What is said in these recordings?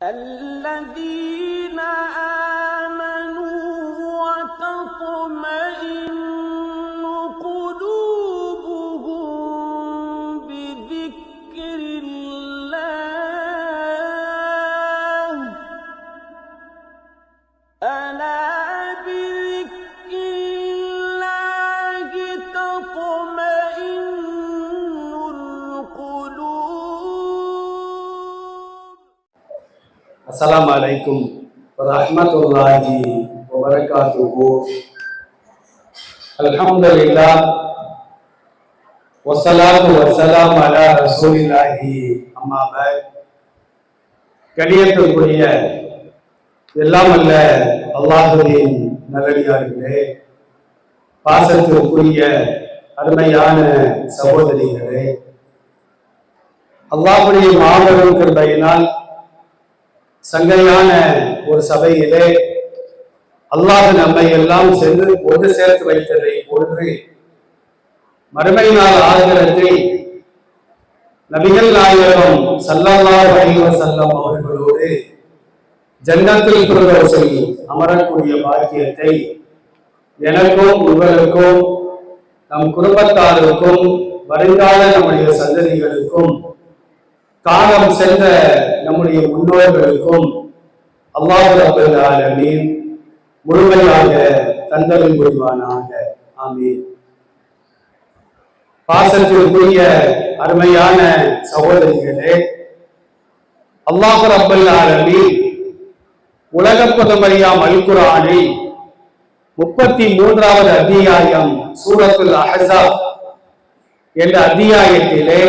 الذين آمنوا وتطمئن قلوبهم بذكر الله ألا بذكر الله تطمئن القلوب. السلام عليكم ورحمة الله وبركاته. الحمد لله والصلاة والسلام على رسول الله. அம்மா பாத். கணியத்திற்குரிய எல்லாம் அல்ல அல்லாஹ்வின் நல்லடியார்களே, பாசத்திற்குரிய அருமையான சகோதரிகளே, அல்லாஹ்வுடைய மாபெரும் கிருபையினால் சங்கையான ஒரு சபையிலே அல்லாஹ் நம்மை எல்லாம் சென்று ஒன்று சேர்த்து வைத்ததை போன்று மறுமை நாள் ஆகிரத்தில் நபிகள் நாயகம் ஸல்லல்லாஹு அலைஹி வஸல்லம் அவர்களோடு ஜன்னத்துல் ஃபிர்தௌஸில் அமரக்கூடிய பாக்கியத்தை எனக்கும் உங்களுக்கும் நம் குடும்பத்தாருக்கும் வருங்கால நம்முடைய சந்ததிகளுக்கும் காலம் சென்ற நம்முடைய முன்னோர்களுக்கும் அல்லாஹ் ரப்பல் ஆலமீன் முழுமையாக தந்தருள் புரிவானாக. ஆமீன். பாசத்திற்குரிய அருமையான சகோதரிகளே, அல்லாஹ் ரப்பல் ஆலமீன் உலக பொதுமறையாம் அல் குர்ஆனில் 33வது அத்தியாயம் சூரத்துல் அஹ்ஸாப் என்ற அத்தியாயத்திலே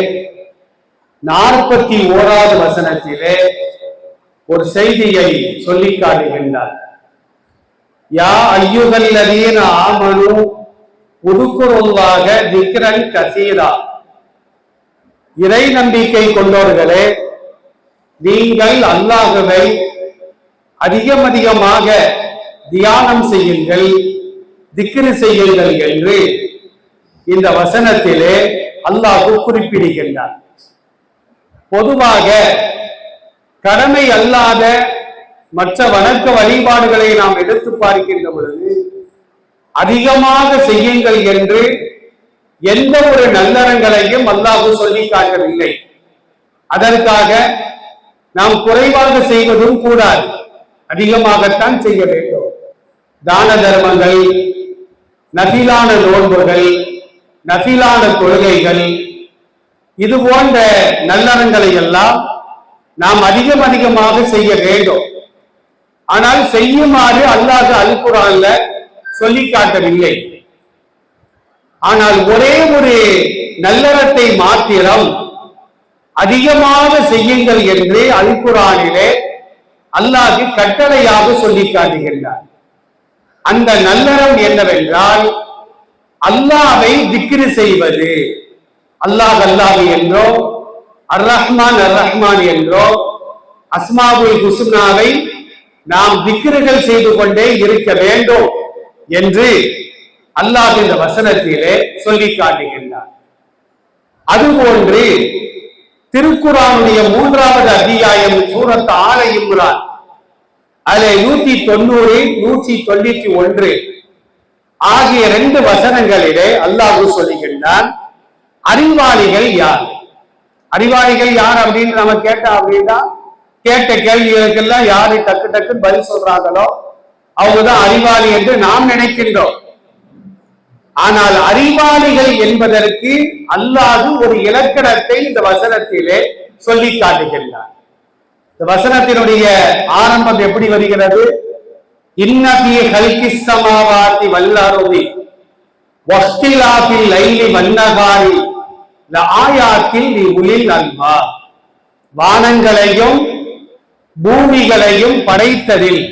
41வது வசனத்திலே ஒரு செய்தியை சொல்லி காட்டுகின்றார். யா அய்யுஹல்லதீன ஆமனு உதுகுருல்லாஹ திக்ரன் கஸீரா. இறை நம்பிக்கை கொண்டோர்களே, நீங்கள் அல்லாஹ்வை அதிகமாக தியானம் செய்யுங்கள், திக்ரு செய்யுங்கள் என்று இந்த வசனத்திலே அல்லாஹ் குறிப்பிடுகின்றார். பொதுவாக கடமை அல்லாத மற்ற வணக்க வழிபாடுகளை நாம் எடுத்து பார்க்கின்ற பொழுது அதிகமாக செய்யுங்கள் என்று எந்த ஒரு நல்லறங்களையும் அல்லாஹ் சொல்லி காட்டவில்லை. அதற்காக நாம் குறைவாக செய்வதும் கூடாது, அதிகமாகத்தான் செய்ய வேண்டும். தான தர்மங்கள், நஃபிலான நோன்புகள், நஃபிலான தொழுகைகள், இது போன்ற நல்லறங்களை எல்லாம் நாம் அதிகமாக செய்ய வேண்டும். ஆனால் செய்யுமாறு அல்லாஹ் அல் குர்ஆன்ல சொல்லி காட்டவில்லை. ஆனால் ஒரே ஒரு நல்லறத்தை மாத்திரம் அதிகமாக செய்யுங்கள் என்று அல் குர்ஆனிலே அல்லாஹ் கட்டளையாக சொல்லி காட்டுகின்றார். அந்த நல்லறம் என்னவென்றால் அல்லாஹ்வை திக்ரு செய்வது. அல்லாஹ் அல்லாஹ் என்றோ, அர் ரஹ்மான் என்றோ அஸ்மாவுல் ஹுஸ்னாவை நாம் திக்ருகள் செய்து கொண்டே இருக்க வேண்டும் என்று அல்லாஹ் இந்த வசனத்திலே சொல்லி காட்டுகின்றார். அதுபோன்று திருக்குர்ஆனுடைய 3வது அத்தியாயம் சூரத் ஆல இம்ரான் அதிலே 190, 191 ஆகிய 2 வசனங்களிலே அல்லாஹ் சொல்லுகின்றான், அறிவாளிகள் யார்? அறிவாளிகள் யார் அப்படின்னு நம்ம கேட்டா அப்படின்னா, கேட்ட கேள்விகளுக்கெல்லாம் யாரு டக்கு பதில் சொல்றாங்களோ அவங்கதான் அறிவாளி என்று நாம் நினைக்கின்றோம். ஆனால் அறிவாளிகள் என்பதற்கு அல்லாஹ் ஒரு இலக்கணத்தை இந்த வசனத்திலே சொல்லி காட்டுகின்றார். இந்த வசனத்தினுடைய ஆரம்பம் எப்படி வருகிறது? இன்ன ஃபீ ஹல்கிஸ் ஸமாவாதி வல் அர்தி வக்திலாஃபில் லைலி வன்னஹாரி லஆயாத்தில் லிஉலில் அல்பாப். வானங்களையும் பூமிகளையும் படைத்ததில்,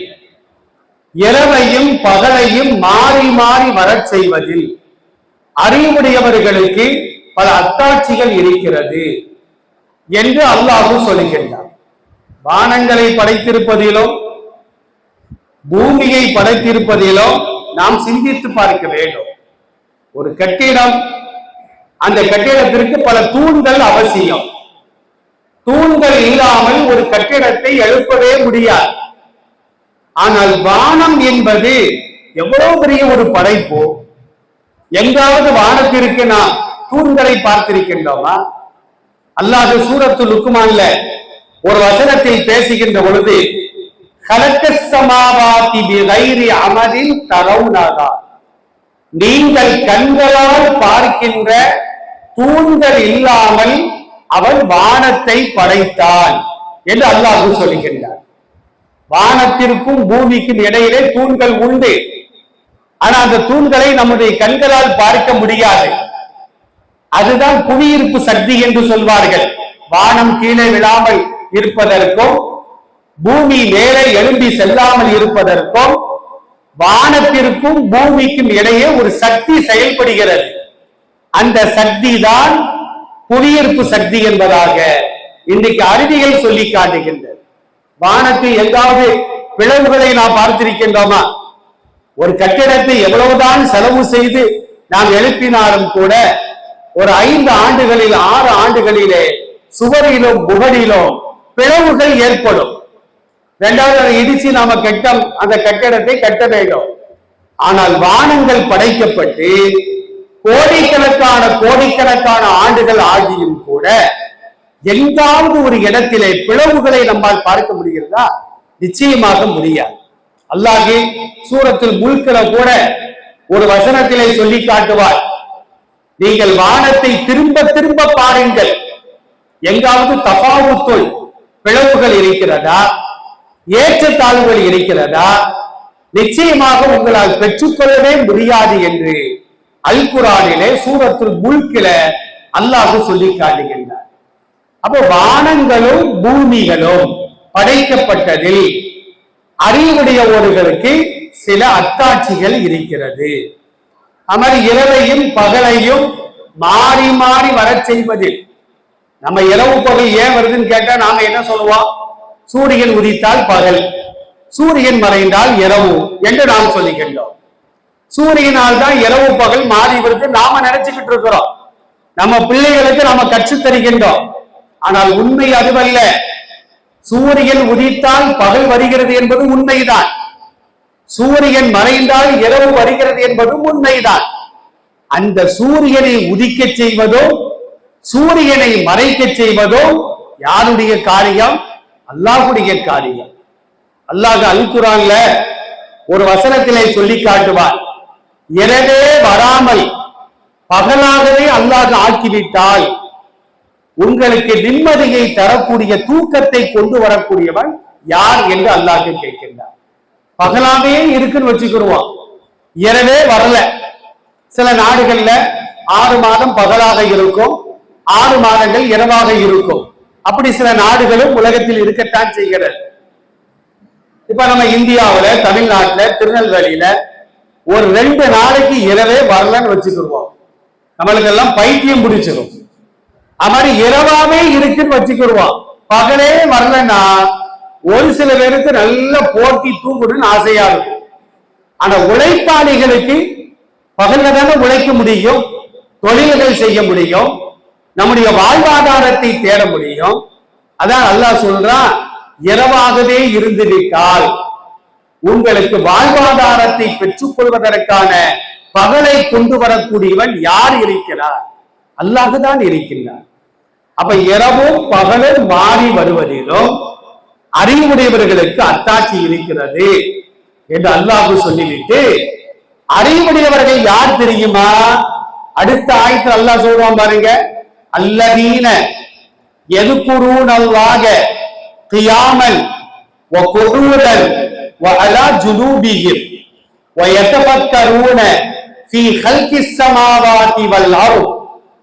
இரவையும் பகலையும் மாறி வரச் செய்வதில் அறிவுடையவர்களுக்கு பல அத்தாட்சிகள் இருக்கிறது என்று அல்லாஹ் சொல்லுகின்றார். வானங்களை படைத்திருப்பதிலும் பூமியை படைத்திருப்பதிலும் நாம் சிந்தித்து பார்க்க வேண்டும். ஒரு கட்டிடம், அந்த கட்டிடத்திற்கு பல தூண்கள் அவசியம். தூண்கள் இல்லாமல் ஒரு கட்டிடத்தை எழுப்பவே முடியாது. ஆனால் வானம் என்பது எவ்வளவு பெரிய ஒரு படைப்பு. எங்காவது வானத்திற்கு நாம் தூண்களை பார்த்திருக்கின்றோமா? அல்லாஹ் சூரத்து லுக்மான்ல ஒரு வசனத்தில் பேசுகின்ற பொழுது கலக்கஸ் ஸமாவாதி பிகைரி அமதின் தரவுனாகா, நீங்கள் கண்களால் பார்க்கின்ற தூண்கள் இல்லாமல் அவன் வானத்தை படைத்தான் என்று அல்லாஹ் சொல்லுகின்றார். வானத்திற்கும் பூமிக்கும் இடையிலே தூண்கள் உண்டு. ஆனா அந்த தூண்களை நம்முடைய கண்களால் பார்க்க முடியாது. அதுதான் புவியீர்ப்பு சக்தி என்று சொல்வார்கள். வானம் கீழே விழாமல் இருப்பதற்கும் பூமி மேலே எழும்பி செல்லாமல் இருப்பதற்கும் வானத்திற்கும் பூமிக்கும் இடையே ஒரு சக்தி செயல்படுகிறது. அந்த சக்தி தான் புவியீர்ப்பு சக்தி என்பதாக இன்றைக்கு அறிவியல் சொல்லி காட்டுகின்றது. வானத்தில் எங்காவது பிளவுகளை நாம் பார்த்திருக்கின்றோமா? ஒரு கட்டிடத்தை எவ்வளவுதான் செலவு செய்து நாம் எழுப்பினாலும் கூட ஒரு 5 ஆண்டுகளில் 6 ஆண்டுகளிலே சுவரிலும் முகடிலும் பிளவுகள் ஏற்படும். இரண்டாவது அதை இடிச்சு நாம அந்த கட்டிடத்தை கட்ட வேண்டும். ஆனால் வானங்கள் படைக்கப்பட்டு கோடிக்கணக்கான ஆண்டுகள் ஆகியும் கூட எங்காவது ஒரு இடத்திலே பிளவுகளை நம்மால் பார்க்க முடிகிறதா? நிச்சயமாக முடியாது. அல்லாஹ் சூரத்துல் முல்க்ல கூட ஒரு வசனத்திலே சொல்லி காட்டுவார், நீங்கள் வானத்தை திரும்ப திரும்ப பாருங்கள், எங்காவது தஃபாவுத்துல் பிளவுகள் இருக்கிறதா, ஏற்றத்தாழ்வுகள் இருக்கிறதா, நிச்சயமாக உங்களால் பெற்றுக்கொள்ளவே முடியாது என்று அல் குர்ஆனிலே சூரத்துல் முல்க்ல அல்லாஹ் சொல்லி காட்டுகின்றார். அப்போ வானங்களும் பூமிகளும் படைக்கப்பட்டதில் அறிவுடையவர்களுக்கு சில அத்தாட்சிகள் இருக்கிறது. அவர் இரவையும் பகலையும் மாறி மாறி வரச் செய்வதில், நம்ம இரவு பகல் ஏன் வருதுன்னு கேட்டா நாம என்ன சொல்லுவோம்? சூரியன் உதித்தால் பகல், சூரியன் மறைந்தால் இரவு என்று நாம் சொல்லுகின்றோம். சூரியனால் தான் இரவு பகல் மாறி வருது நாம நினைச்சுக்கிட்டு இருக்கிறோம். நம்ம பிள்ளைகளுக்கு நாம கற்றுத் தருகின்றோம். ஆனால் உண்மை அதுவல்ல. சூரியன் உதித்தால் பகல் வருகிறது என்பது உண்மைதான். சூரியன் மறைந்தால் இரவு வருகிறது என்பதும் உண்மைதான். அந்த சூரியனை உதிக்க செய்வதோ சூரியனை மறைக்க செய்வதோ யாருடைய காரியம்? அல்லாஹ்வுடைய காரியம். அல்லாஹ் அல் குர்ஆன்ல ஒரு வசனத்திலே சொல்லி காட்டுவார், இரவே வராமல் பகலாகவே அல்லாஹ் ஆக்கிவிட்டால் உங்களுக்கு நிம்மதியை தரக்கூடிய தூக்கத்தை கொண்டு வரக்கூடியவன் யார் என்று அல்லாஹ் கேட்கின்றார். பகலாவே இருக்குன்னு வச்சுக்கிடுவான், இரவே வரல. சில நாடுகள்ல 6 மாதம் பகலாக இருக்கும், 6 மாதங்கள் இரவாக இருக்கும். அப்படி சில நாடுகளும் உலகத்தில் இருக்கத்தான் செய்கிறது. இப்ப நம்ம இந்தியாவுல, தமிழ்நாட்டுல, திருநெல்வேலியில ஒரு 2 நாளைக்கு இரவே வரலன்னு வச்சுக்கிடுவோம், நம்மளுக்கு எல்லாம் பைத்தியம் பிடிச்சிடும். அது மாதிரி இரவாவே இருக்குன்னு வச்சுக்கிடுவோம். பகலே வரலன்னா ஒரு சில பேருக்கு நல்ல போட்டி தூங்கணும்னு ஆசையா இருக்கும். ஆனா உழைப்பாளிகளுக்கு பகல்ல தானே உழைக்க முடியும், தொழில்கள் செய்ய முடியும், நம்முடைய வாழ்வாதாரத்தை தேட முடியும். அதான் அல்லாஹ் சொல்றான், இரவாகவே இருந்துவிட்டால் உங்களுக்கு வாழ்வாதாரத்தை பெற்றுக் கொள்வதற்கான பகலை கொண்டு வரக்கூடியவன் யார் இருக்கிறார்? அல்லாஹ் தான் இருக்கின்றார். அப்ப இரவும் பகலும் மாறி வருவதிலும் அறிவுடையவர்களுக்கு அத்தாட்சி இருக்கிறது என்று அல்லாஹ் சொல்லிவிட்டு, அறிவுடையவர்கள் யார் தெரியுமா? அடுத்த ஆயத்தில் அல்லாஹ் சொல்றான் பாருங்க, அல்லதீன யذ்குரூனல்லாஹ கியாமன் வ குஊதன் வ அலா ஜுனூபிஹிம் வ யதஃபக்கரூன ஃபீ ஹல்கிஸ் ஸமாவாதி வல் அர்த்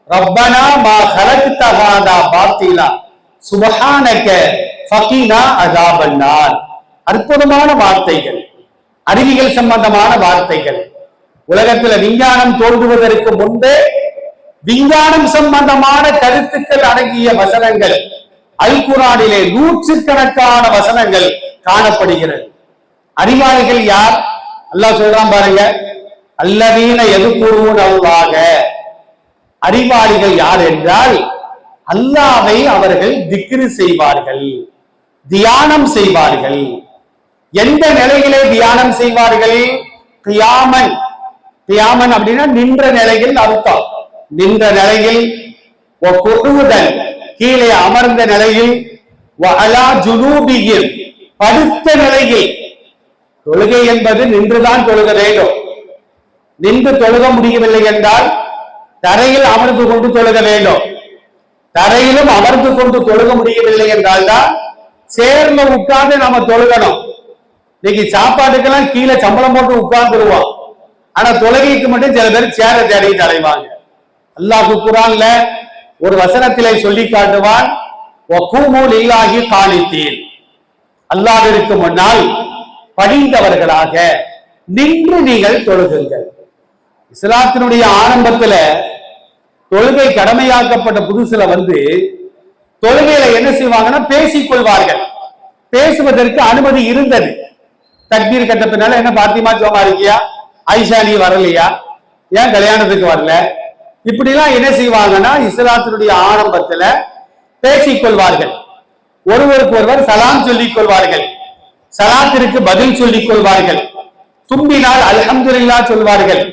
ரப்பனா மா ஹலக்த ஹாதா பாத்திலா சுப்ஹானக ஃபகினா அஸாபன்னார். அற்புதமான வார்த்தைகள், அறிவியல் சம்பந்தமான வார்த்தைகள். உலகத்துல விஞ்ஞானம் தோன்றுவதற்கு முன்பே விஞ்ஞானம் சம்பந்தமான கருத்துக்கள் அடங்கிய வசனங்கள் அல் குர்ஆனிலே 100கணக்கான வசனங்கள் காணப்படுகிறது. அறிவாளிகள் யார்? அல்லாஹ் சொல்றான் பாருங்க, அல்லதீன யذ்குரூனல்லாஹ. அறிவாளிகள் யார் என்றால் அல்லாவை அவர்கள் திக்ரு செய்வார்கள், தியானம் செய்வார்கள். எந்த நிலையிலே தியானம் செய்வார்கள்? கியாமன். கியாமன் அப்படின்னா நின்ற நிலையில் அர்த்தம். நின்ற நிலையில், கீழே அமர்ந்த நிலையில், படுத்த நிலையில். தொழுகை என்பது நின்றுதான் தொழுக வேண்டும். நின்று தொழுக முடியவில்லை என்றால் தரையில் அமர்ந்து கொண்டு தொழுக வேண்டும். தரையிலும் அமர்ந்து கொண்டு தொழுக முடியவில்லை என்றால் தான் சேர்ல உட்கார்ந்து நம்ம தொழுகணும். இன்னைக்கு சாப்பாட்டுக்கெல்லாம் கீழே சம்பளம் போட்டு உட்கார்ந்துருவோம். ஆனா தொழுகைக்கு மட்டும் சில பேர் சேர தேடிட்டு அலைவாங்க. அல்லாஹ் குர்ஆன்ல ஒரு வசனத்திலே சொல்லி காட்டுவான், அல்லாஹ்விற்கு முன்னால் படிந்தவர்களாக நின்று நீங்கள் தொழுகுங்கள். இஸ்லாத்தினுடைய ஆரம்பத்துல தொழுகை கடமையாக்கப்பட்ட புதுசுல தொழுகையில என்ன செய்வாங்கன்னா பேசிக் கொள்வார்கள். பேசுவதற்கு அனுமதி இருந்தது. தக்பீர் கட்ட பின்னால என்ன பாத்திமா ஜோமா இருக்கியா, ஐஷா நீ வரலையா, ஏன் கல்யாணத்துக்கு வரல, இப்படி எல்லாம் என்ன செய்வாங்கன்னா இஸ்லாத்தினுடைய ஆரம்பத்துல பேசிக் கொள்வார்கள். ஒருவருக்கு ஒருவர் சலாம் சொல்லிக் கொள்வார்கள், சலாத்திற்கு பதில் சொல்லிக் கொள்வார்கள், தும்பினால் அல்ஹம்துலில்லாஹ் சொல்வார்கள்,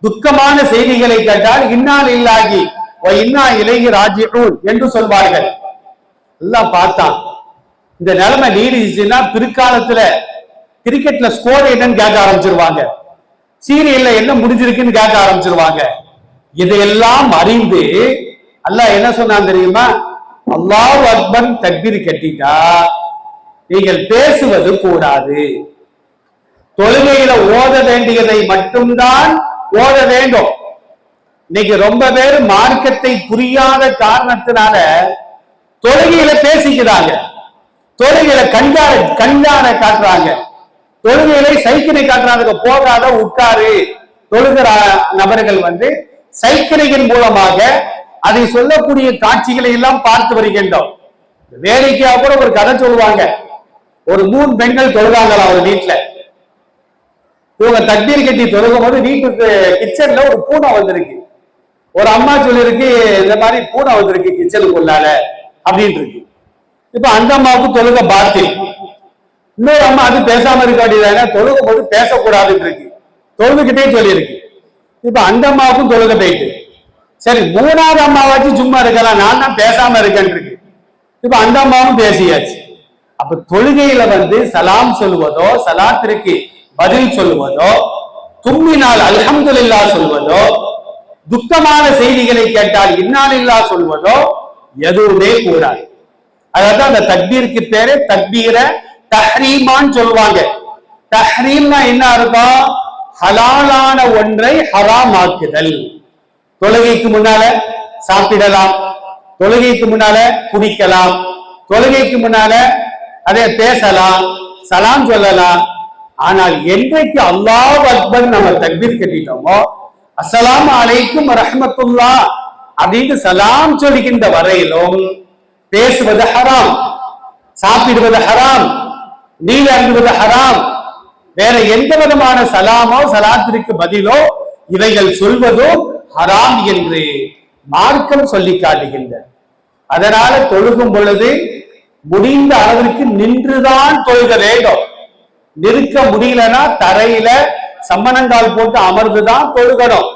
துக்கமான செய்திகளை கேட்டால் இன்னா லில்லாஹி வ இன்னா இலைஹி ராஜிஊன் என்று சொல்வார்கள். எல்லாம் பார்த்தான். இந்த நிலைமை நீடிச்சுன்னா பிற்காலத்துல கிரிக்கெட்ல ஸ்கோர் என்னன்னு கேட்க ஆரம்பிச்சிருவாங்க, சீரியல்ல என்ன முடிஞ்சிருக்குன்னு கேட்க ஆரம்பிச்சிருவாங்க. இதையெல்லாம் அறிந்து அல்லாஹ் என்ன சொன்னான் தெரியுமா? அல்லாஹு அக்பர் தக்பீர் கட்டிட்டா நீங்கள் பேசுவது கூடாது. தொழுகையில ஓத வேண்டியதை மட்டும்தான் ஓத வேண்டும். இன்னைக்கு ரொம்ப பேர் மார்க்கத்தை புரியாத காரணத்தினால தொழுகையில பேசிக்கிறாங்க, தொழுகையில கண்காண காட்டுறாங்க, தொழுகையில சைக்கிளை காட்டுறாங்க. போகாத உட்காரு. தொழுகிற நபர்கள் சைக்கிளின் மூலமாக அதை சொல்லக்கூடிய காட்சிகளை எல்லாம் பார்த்து வருகின்றோம். வேலைக்கா கூட ஒரு கதை சொல்லுவாங்க. ஒரு 3 பெண்கள் தொழுகாங்களாம் ஒரு வீட்டுல. இவங்க தக்பீர் கட்டி தொழுகும் போது வீட்டுக்கு கிச்சன்ல ஒரு பூனை வந்திருக்கு. ஒரு அம்மா சொல்லிருக்கு, இந்த மாதிரி பூனை வந்திருக்கு கிச்சனுக்குள்ளால அப்படின்னு இருக்கு. இப்ப அந்த அம்மாவுக்கு தொழுக பாத்தில். இன்னொரு அம்மா அது பேசாம இருக்க வேண்டியதான, தொழுகும் போது பேசக்கூடாதுன்னு இருக்கு, தொழுதுகிட்டே சொல்லியிருக்கு. இப்ப அந்த அம்மாவுக்கும் தொழுக போயிட்டு, சரி 3வது அம்மாவாச்சு சும்மா இருக்கலாம், நான் தான் பேசாம இருக்கேன் இருக்கு. இப்ப அந்த அம்மாவும் பேசியாச்சு. அப்ப தொழுகையில சலாம் சொல்லுவதோ, சலாத்திற்கு பதில் சொல்லுவதோ, தும்மினால் அல்ஹம்துலில்லாஹ் சொல்வதோ, துக்கமான செய்திகளை கேட்டால் இன்னா லில்லாஹ் சொல்வதோ எதுவுமே கூடாது. அதாவது அந்த தக்பீருக்கு பேரு தக்பீர தஹ்ரீமான்னு சொல்லுவாங்க. தஹ்ரீம்னா என்ன அர்த்தம்? ஹலாலான ஒன்றை ஹராம் ஆக்குதல். தொழுகைக்கு முன்னால சாப்பிடலாம், தொழுகைக்கு முன்னால குடிக்கலாம், தொழுகைக்கு முன்னால அதே பேசலாம், சலாம் சொல்லலாம். ஆனால் என்றைக்கு அல்லாஹ் அக்பர் நம்ம தக்பீர் கட்டிட்டோமோ, அஸ்ஸலாமு அலைக்கும் ரஹ்மத்துல்லாஹ் அப்படின்னு சலாம் சொல்லுகின்ற வரையிலும் பேசுவது ஹராம், சாப்பிடுவது ஹராம், நீர் அருந்துவது ஹராம். வேற எந்த விதமான சலாமோ சலாத்திற்கு பதிலோ இவைகள் சொல்வதோ ஹராம் என்று மார்க்கம் சொல்லி காட்டுகின்றன. அதனால தொழுகும் பொழுது முடிந்த அளவிற்கு நின்றுதான் தொழுக வேண்டும். நிற்க முடியலன்னா தரையில சம்மணங்கால் போட்டு அமர்ந்துதான் தொழுகணும்.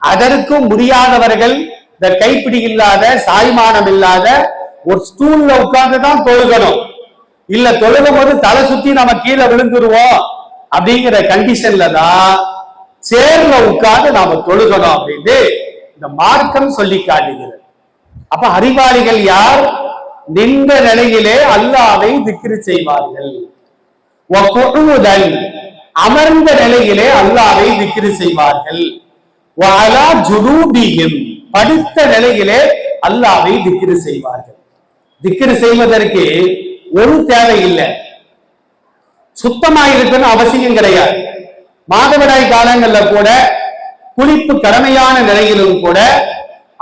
அதற்கும் முடியாதவர்கள் இந்த கைப்பிடி இல்லாத, சாய்மானம் இல்லாத ஒரு ஸ்டூல்ல உட்கார்ந்துதான் தொழுகணும். இல்ல தொழுகும் போது தலை சுத்தி நம்ம கீழே விழுந்துருவோம் அப்படிங்கிற கண்டிஷன்ல தான் சேர்ல உட்கார்ந்து நாம தொழுகணும் அப்படின்னு இந்த மார்க்கம் சொல்லி காட்டுகிறது. அப்ப அறிவாளிகள் யார்? நின்ற நிலையிலே அல்லாஹ்வை திக்ர் செய்வார்கள். அமர்ந்த நிலையிலே அல்லாஹ்வை திக்ர் செய்வார்கள். படுத்த நிலையிலே அல்லாஹ்வை திக்ர் செய்வார்கள். திக்ர் செய்வதற்கு ஒரு தேவை இல்லை, சுத்தமாயிருக்கணும் அவசியம் கிடையாது. மாதவிடாய் காலங்கள்ல கூட குளிப்பு கடமையான நிலையிலும் கூட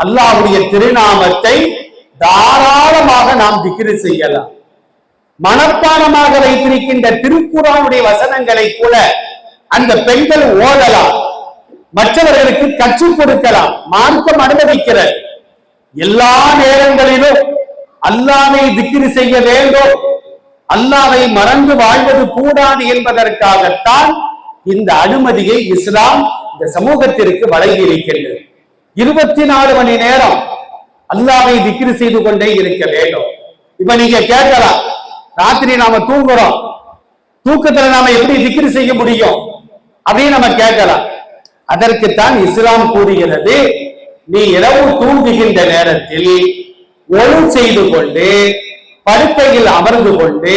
அல்லாஹ்வுடைய திருநாமத்தை தாராளமாக நாம் திக்ர் செய்யலாம். மனப்பாடமாக வைத்திருக்கின்ற திருக்குர்ஆனுடைய வசனங்களை கூட அந்த பெண்கள் ஓதலாம், மற்றவர்களுக்கு கற்றுக் கொடுக்கலாம். மார்க்கம் அனுமதிக்கிறது. எல்லா நேரங்களிலும் அல்லாஹ்வை திக்ர் செய்ய வேண்டும், அல்லாஹ்வை மறந்து வாழ்வது கூடாது என்பதற்காகத்தான் இந்த அனுமதியை இஸ்லாம் இந்த சமூகத்திற்கு வழங்கி இருக்கின்றது. 24 மணி நேரம் அல்லாஹ்வை திக்ர் செய்து கொண்டே இருக்க வேண்டும். இப்ப நீங்க கேட்கலாம், ராத்திரி நாம தூங்குறோம், தூக்கத்துல நாம எப்படி திக்ர் செய்ய முடியும் அப்படின்னு நம்ம கேட்கலாம். அதற்குத்தான் இஸ்லாம் கூறுகிறது, நீ இரவு தூங்குகின்ற நேரத்தில் ஒழு செய்து கொண்டு படுக்கையில் அமர்ந்து கொண்டு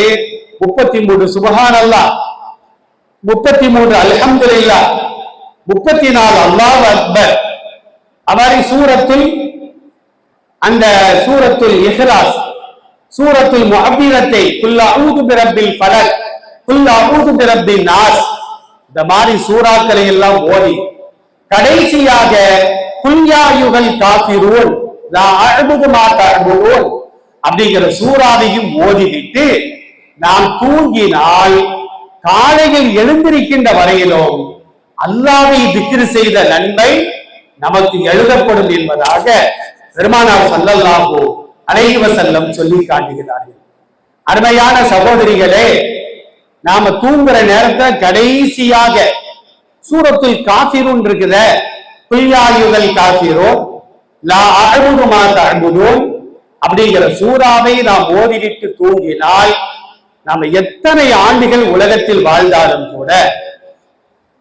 33 சுப்ஹானல்லாஹ், 33 அல்ஹம்துலில்லாஹ், 34 அல்லாஹு அக்பர், அவ்வாறு அந்த சூரத்துல் இஹ்லாஸ், சூரத்துல் முஅவ்விதத்தை, குல் அஊது பிரப்பில் ஃபலக், குல் அஊது பிரப்பின் நாஸ், இந்த மாதிரி சூறாக்களை எல்லாம் ஓதி கடைசியாக குல் யா அய்யுஹல் காஃபிரூன் லா அஅ்புது மா தஅ்புதூன் அப்படிங்கிற சூறாவையும் ஓதிவிட்டு நாம் தூங்கினால் காலையில் எழுந்திருக்கின்ற வரையிலும் அல்லாஹ்வை திக்ர் செய்த நன்மை நமக்கு எழுதப்படும் என்பதாக பெருமானார் ஸல்லல்லாஹு அலைஹி வஸல்லம் சொல்லி காட்டுகிறார்கள். அருமையான சகோதரிகளே, நாம தூங்குற நேரத்தை கடைசியாக சூரத்துல் காஃபிரூன் இருக்குத, குல் யா அய்யுஹல் காஃபிரூன் லா அஅ்புது மா தஅ்புதூன் அப்படிங்கிற சூறாவை நாம் ஓதிவிட்டு தூங்கினால் நாம எத்தனை ஆண்டுகள் உலகத்தில் வாழ்ந்தாலும் கூட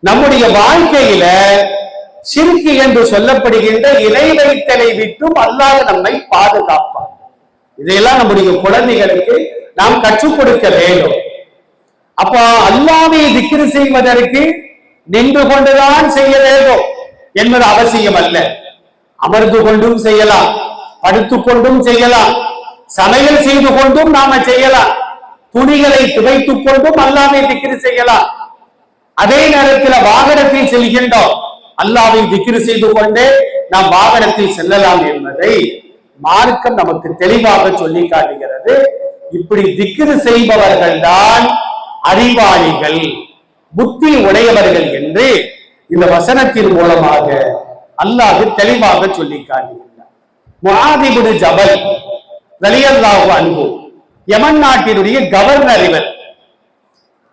நம்முடைய வாழ்க்கையில ஷிர்க் என்று சொல்லப்படுகின்ற இணை வைத்தலை விட்டும் அல்லாஹ் நம்மை பாதுகாப்பார். இதையெல்லாம் நம்முடைய குழந்தைகளுக்கு நாம் கற்றுக் கொடுக்க வேண்டும். அப்ப அல்லாஹ்வை திக்ர் செய்வதற்கு நின்று கொண்டுதான் செய்ய வேண்டும் என்பது அவசியம் அல்ல. அமர்ந்து கொண்டும் செய்யலாம், படுத்துக் கொண்டும் செய்யலாம், சமையல் செய்து கொண்டும் நாம செய்யலாம், துணிகளை துவைத்துக் கொண்டும் அல்லாஹ்வை திக்ர் செய்யலாம். அதே நேரத்தில் வாகனத்தில் செல்கின்றோம், அல்லாஹ்வை திக்ர் செய்து கொண்டே நாம் வாகனத்தில் செல்லலாம் என்பதை மார்க்கம் நமக்கு தெளிவாக சொல்லி காட்டுகிறது. இப்படி திக்ர் செய்பவர்கள் தான் அறிவாளிகள், புத்தி உடையவர்கள் என்று இந்த வசனத்தின் மூலமாக அல்லாஹ் தெளிவாக சொல்லி காட்டுகிறார். முஆத் இப்னு ஜபல் ரலியல்லாஹு அன்ஹு யமன் நாட்டினுடைய கவர்னர் இவர்.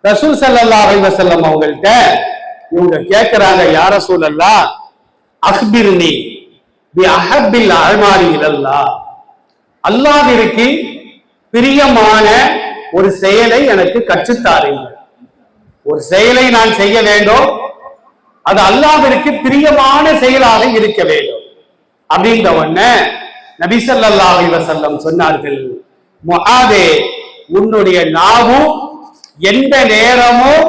ரசூல் ஸல்லல்லாஹு அலைஹி வஸல்லம் அவங்கள்ட்ட இவங்க கேட்கிறாங்க, யா ரசூலல்லாஹ் அக்பிர்னி பி அஹப்பில் அஅமாலி இலல்லாஹ், அல்லாஹ்விற்கு பிரியமான ஒரு செயலை எனக்கு கற்றுத்தாருங்கள். ஒரு செயலை நான் செய்ய வேண்டும், அது அல்லாஹ்விற்கு பிரியமான செயலாக இருக்க வேண்டும். அப்படின்ற உடனே நபி ஸல்லல்லாஹு அலைஹி வஸல்லம் சொன்னார்கள், முஆதே, உன்னுடைய நாவும் எந்த நேரமும்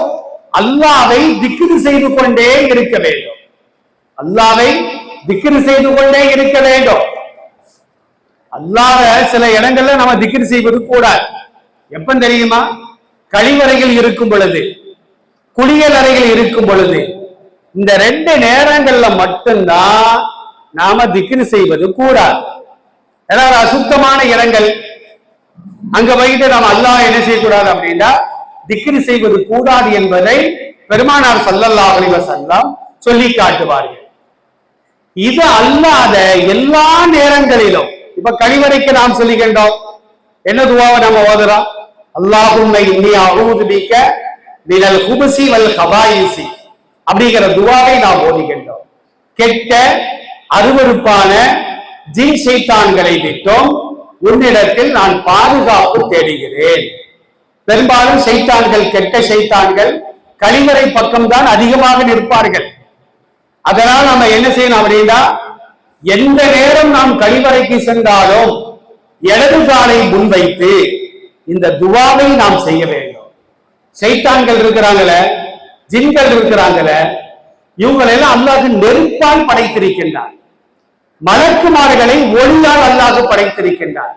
அல்லாஹ்வை திக்ர் செய்து கொண்டே இருக்க வேண்டும், அல்லாஹ்வை திக்ர் செய்து கொண்டே இருக்க வேண்டும். அல்லாஹ்வை சில இடங்கள்ல நம்ம திக்ர் செய்வது கூடாது. எப்ப தெரியுமா? கழிவறைகள் இருக்கும் பொழுது, குளியல் அறைகள் இருக்கும் பொழுது, இந்த 2 நேரங்கள்ல மட்டும்தான் நாம திக்ர் செய்வது கூடாது. ஏதாவது அசுத்தமான இடங்கள், அங்க போயிட்டு நாம அல்லாஹ் என்ன செய்யக்கூடாது அப்படின்னா திக்ர் செய்வது கூடாது என்பதை பெருமானார் ஸல்லல்லாஹு அலைஹி வஸல்லம் சொல்லி காட்டுவார்கள். இது அல்லாத எல்லா நேரங்களிலும், இப்ப கழிவறைக்கு நாம் சொல்லுகின்றோம், என்ன துவாவை நம்ம ஓதுறோம்? அல்லாஹும்ம இன்னி அஊது பிக மினல் குபுஸி வல் கபாயிஸி அப்படிங்கிற துவாவை நாம் ஓதுகின்றோம். கெட்ட அருவருப்பான ஜின் ஷைத்தான்களை விட்டும் உன்னிடத்தில் நான் பாதுகாப்பு தேடுகிறேன். பெரும்பாலும் ஷைத்தான்கள், கெட்ட ஷைத்தான்கள் கழிவறை பக்கம்தான் அதிகமாக நிற்பார்கள். அதனால் நம்ம என்ன செய்யணும் அப்படின்னா, எந்த நேரம் நாம் கழிவறைக்கு சென்றாலும் இடது காலை முன்வைத்து இந்த துவாவை நாம் செய்ய வேண்டும். ஷைத்தான்கள் இருக்கிறாங்களே, ஜின்கள் இருக்கிறாங்களே, இவங்களெல்லாம் அல்லாஹ் நெருப்பால் படைத்திருக்கின்றார். மலக்குமார்களை ஒளியால் அல்லாஹ் படைத்திருக்கின்றார்.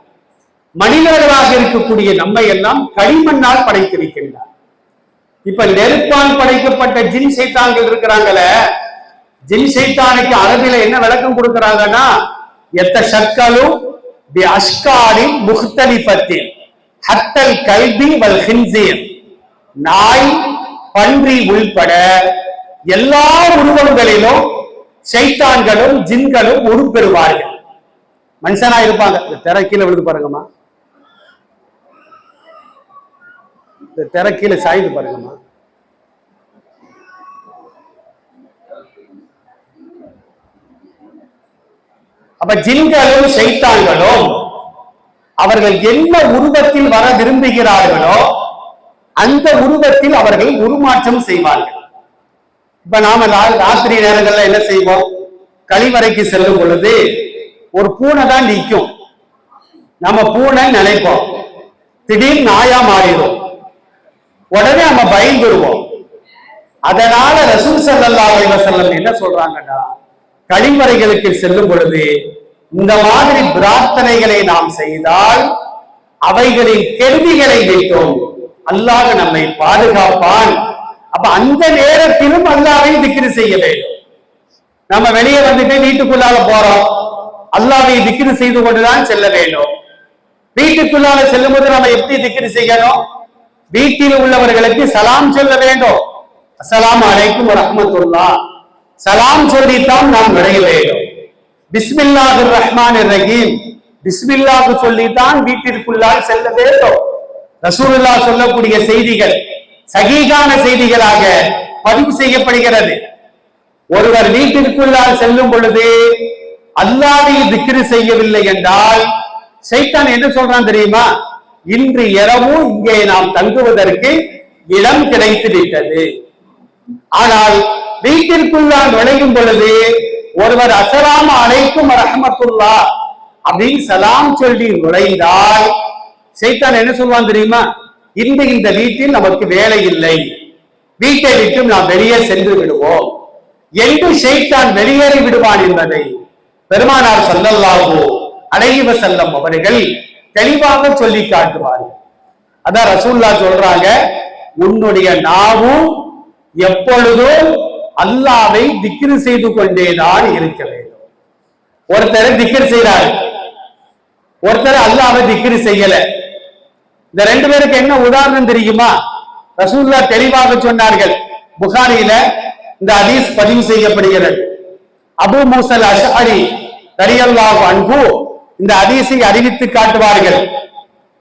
மனிதர்களாக இருக்கக்கூடிய நம்மை எல்லாம் களிமண்ணால் படைத்திருக்கின்றார். இப்ப நெருப்பால் படைக்கப்பட்ட ஜின் சைத்தான்கள் இருக்கிறாங்களே, ஜின் சைத்தானுக்கு அரபில என்ன விளக்கம் கொடுக்கிறாங்கன்னா, எத்த ஷக்கலும் பி அஷ்காரின் முக்தலிஃபத்தின் ஹத்தல் கல்பி வல் ஹின்சீர், நாய் பன்றி உள்பட எல்லா உருவங்களிலும் ஷைத்தான்களும் ஜின்களும் உருப்பெறுவார்கள். மனுஷனா இருப்பாங்க. இந்த திரை கீழே விழுது பாருங்கம்மா, இந்த திரை கீழே சாய்ந்து பாருங்கம்மா. அப்ப ஜின்களும் ஷைத்தான்களும் அவர்கள் என்ன உருவத்தில் வர விரும்புகிறார்களோ அந்த உருவத்தில் அவர்கள் உருமாற்றம் செய்வார்கள். இப்ப நாம ராத்திரி நேரங்கள்ல என்ன செய்வோம்? கழிவறைக்கு செல்லும் பொழுது ஒரு பூனை தான் நிற்கும். நம்ம பூனை நினைப்போம், திடீர்னு நாயா மாறிடும், உடனே நம்ம பயந்துருவோம். அதனால ரசூல் ஸல்லல்லாஹு அலைஹி வஸல்லம் என்ன சொல்றாங்கன்னா, கழிவறைகளுக்கு செல்லும் பொழுது இந்த மாதிரி பிரார்த்தனைகளை நாம் செய்தால் அவைகளின் கெடுதிகளை விட்டோம் அல்லாஹ் நம்மை பாதுகாப்பான். அப்ப அந்த நேரத்திலும் அல்லாஹ்வை திக்ர் செய்ய வேண்டும். நம்ம வெளியே வந்துட்டு வீட்டுக்குள்ளால போறோம், அல்லாஹ்வை திக்ர் செய்து கொண்டுதான் செல்ல வேண்டும். வீட்டுக்குள்ளால செல்லும் போது நம்ம எப்படி திக்ர் செய்யணும்? வீட்டில் உள்ளவர்களுக்கு சலாம் சொல்ல வேண்டும். அஸ்ஸலாமு அலைக்கும் வரஹ்மத்துல்லாஹ், சலாம் சொல்லித்தான் நாம் நுழைய வேண்டும். பிஸ்மில்லாஹிர் ரஹ்மானிர் ரஹீம், பிஸ்மில்லாஹ் சொல்லித்தான் வீட்டிற்குள்ளால் செல்ல வேண்டும். ரசூலுல்லாஹ் சொல்லக்கூடிய செய்திகள் சஹீஹான செய்திகளாக பதிவு செய்யப்படுகிறது. ஒருவர் வீட்டிற்குள்ளால் செல்லும் பொழுது அல்லாஹ்வை திக்ர் செய்யவில்லை என்றால் ஷைத்தான் என்ன சொல்றான் தெரியுமா? இன்று இரவும் இங்கே நாம் தங்குவதற்கு இடம் கிடைத்து விட்டது. ஆனால் வீட்டிற்குள்ளால் நுழையும் பொழுது ஒருவர் அஸ்ஸலாமு அலைக்கும் வரஹ்மத்துல்லாஹ் அப்படின்னு சலாம் சொல்லி நுழைந்தால் ஷைத்தான் என்ன சொல்வான் தெரியுமா? இன்று இந்த வீட்டில் நமக்கு வேலை இல்லை, வீட்டை விட்டு நாம் வெளியே சென்று விடுவோம் என்று ஷைத்தான் வெளியேறி விடுவான் என்பதை பெருமானார் ஸல்லல்லாஹு அலைஹி வஸல்லம் அவர்கள் தெளிவாக சொல்லி காட்டுவார்கள். அதான் ரசூலுல்லாஹ் சொல்றாங்க, உன்னுடைய நாவும் எப்பொழுதும் அல்லாஹ்வை திக்ர் செய்து கொண்டேதான் இருக்க வேண்டும். ஒருத்தர் திக்ர் செய்யறாரு, ஒருத்தர் அல்லாஹ்வை திக்ர் செய்யல. இந்த ரெண்டு பேருக்கு என்ன உதாரணம் தெரியுமா? ரசூலுல்லாஹ் தெளிவாக சொன்னார்கள். புகாரியில இந்த ஹதீஸ் பதிவு செய்யப்படுகிறது. அபூ மூஸல் அஷ்அரி ரலியல்லாஹு அன்ஹு இந்த ஹதீஸை அறிவித்து காட்டுவார்கள்.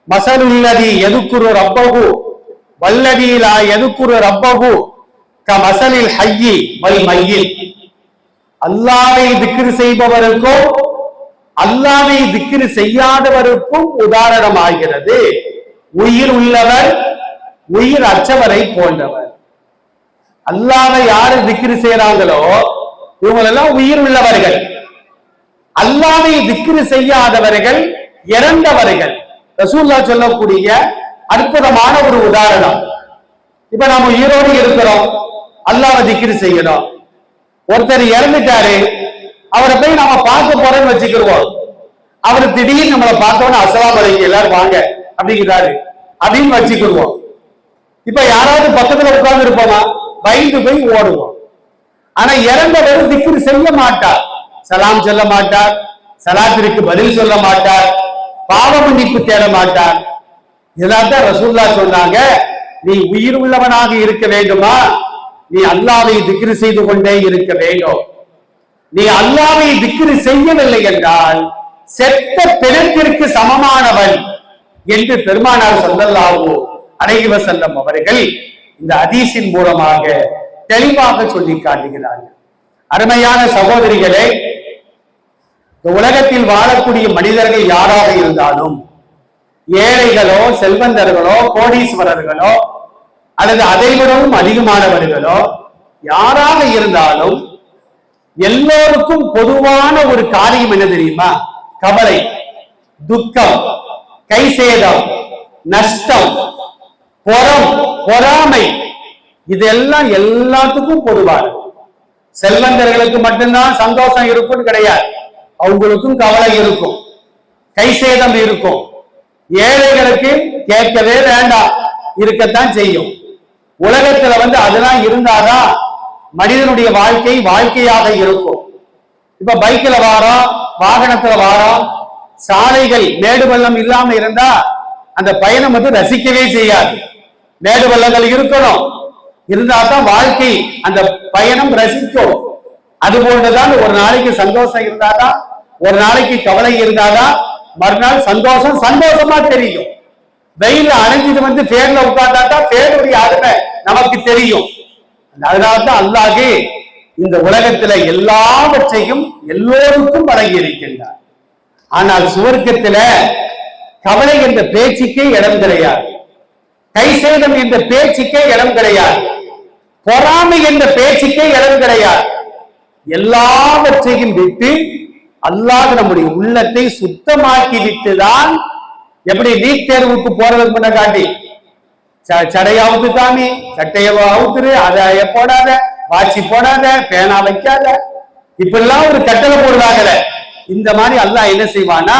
மஸலுல்லதி யதுக்குரு ரப்பஹு வல்லதி லா யதுக்குரு ரப்பஹு கமஸலில் ஹய்யி வல் மய்யித். அல்லாஹ்வை திக்ர் செய்பவருக்கும் அல்லாஹ்வை திக்ர் செய்யாதவருக்கும் உதாரணமாகிறது உயிர் உள்ளவர் உயிர் அற்றவரை போன்றவர். அல்லாஹ்வை யாரு திக்ர் செய்யறாங்களோ இவங்களெல்லாம் உயிர் உள்ளவர்கள். அல்லாஹ்வை திக்ர் செய்யாதவர்கள் இறந்தவர்கள். ரசூலுல்லாஹ் சொல்லக்கூடிய அற்புதமான ஒரு உதாரணம். இப்ப நாம உயிரோடு இருக்கிறோம், அல்லாஹ்வை திக்ர் செய்யணும். ஒருத்தர் இறந்துட்டாரு, அவரை போய் நாம பார்க்க போறோம்னு வச்சுக்கிடுவோம். அவர் திடீர்னு நம்மளை பார்த்தோன்னு அஸ்ஸலாமு அலைக்கும் எல்லாரும் வாங்க அப்படிங்கிறாரு அப்படின்னு வச்சுக்கிடுவோம். இப்ப யாராவது பக்கத்துல உட்கார்ந்து இருப்போமா? பயந்து போய் ஓடுவோம். ஆனா இறந்தவர் திக்ர் செய்ய மாட்டார், சலாம் சொல்ல மாட்டார், சலாத்திற்கு பதில் சொல்ல மாட்டார், பாவ மன்னிப்பு தேட மாட்டார். இதான் ரசூலுல்லாஹ் சொன்னாங்க, நீ உயிர் உள்ளவனாக இருக்க வேண்டுமா? நீ அல்லாஹ்வை திக்ர் செய்து கொண்டே இருக்க வேண்டும். நீ அல்லாஹ்வை திக்ர் செய்யவில்லை என்றால் செத்த பிணத்திற்கு சமமானவன் என்று பெருமானார் ஸல்லல்லாஹு அலைஹி வஸல்லம் அவர்கள் இந்த ஹதீஸின் மூலமாக தெளிவாக சொல்லி காட்டுகிறார்கள். அருமையான சகோதரிகளே, இந்த உலகத்தில் வாழக்கூடிய மனிதர்கள் யாராக இருந்தாலும், ஏழைகளோ செல்வந்தர்களோ கோடீஸ்வரர்களோ அல்லது அதைவிடவும் அதிகமானவர்களோ யாராக இருந்தாலும் எல்லோருக்கும் பொதுவான ஒரு காரியம் என்ன தெரியுமா? கவலை, துக்கம், கைசேதம், நஷ்டம், பொறாமை, இதெல்லாம் எல்லாத்துக்கும் பொதுவானது. செல்வந்தர்களுக்கு மட்டும்தான் சந்தோஷம் இருக்கும்னு கிடையாது, அவங்களுக்கும் கவலை இருக்கும், கைசேதம் இருக்கும். ஏழைகளுக்கு கேட்கவே வேண்டாம், இருக்கத்தான் செய்யும். உலகத்துல அதெல்லாம் இருந்தாதான் மனிதனுடைய வாழ்க்கையாக இருக்கும். இப்ப பைக்ல வாரோம், வாகனத்துல வாரோம், சாலைகள் மேடு பள்ளம் இல்லாம இருந்தா அந்த பயணம் ரசிக்கவே செய்யாது. மேடு பள்ளங்கள் இருக்கணும், இருந்தாதான் வாழ்க்கை அந்த பயணம் ரசிக்கும். அது போன்றுதான் ஒரு நாளைக்கு சந்தோஷம் இருந்தாதான் ஒரு நாளைக்கு கவலை இருந்தாதான் மறுநாள் சந்தோஷம் சந்தோஷமா தெரியும். வெயில அணைஞ்சிட்டு வந்து பேர்ல உட்கார்ந்தாதான் பேருடைய அருமை நமக்கு தெரியும். அதனால்தான் அல்லாஹ் இந்த உலகத்துல எல்லாவற்றையும் எல்லோருக்கும் வழங்கி இருக்கின்றார். ஆனால் சுவர்க்கத்துல கவலை என்ற பேச்சுக்கே இடம் கிடையாது, கை சேதம் என்ற பேச்சுக்கே இடம் கிடையாது, பொறாமை என்ற பேச்சுக்கே இடம் கிடையாது. எல்லாவற்றையும் விட்டு அல்லாஹ் நம்முடைய உள்ளத்தை சுத்தமாக்கி விட்டுதான். எப்படி நீட் தேர்வுக்கு போறதுக்கு முன்ன காட்டி சடைய அவுத்துக்காமி, சட்டைய அவுத்துரு, அதைய போடாத, வாட்சி போடாத, பேனா வைக்காத, இப்பெல்லாம் ஒரு கட்டளை போடுறாங்கல. இந்த மாதிரி அல்லாஹ் என்ன செய்வானா,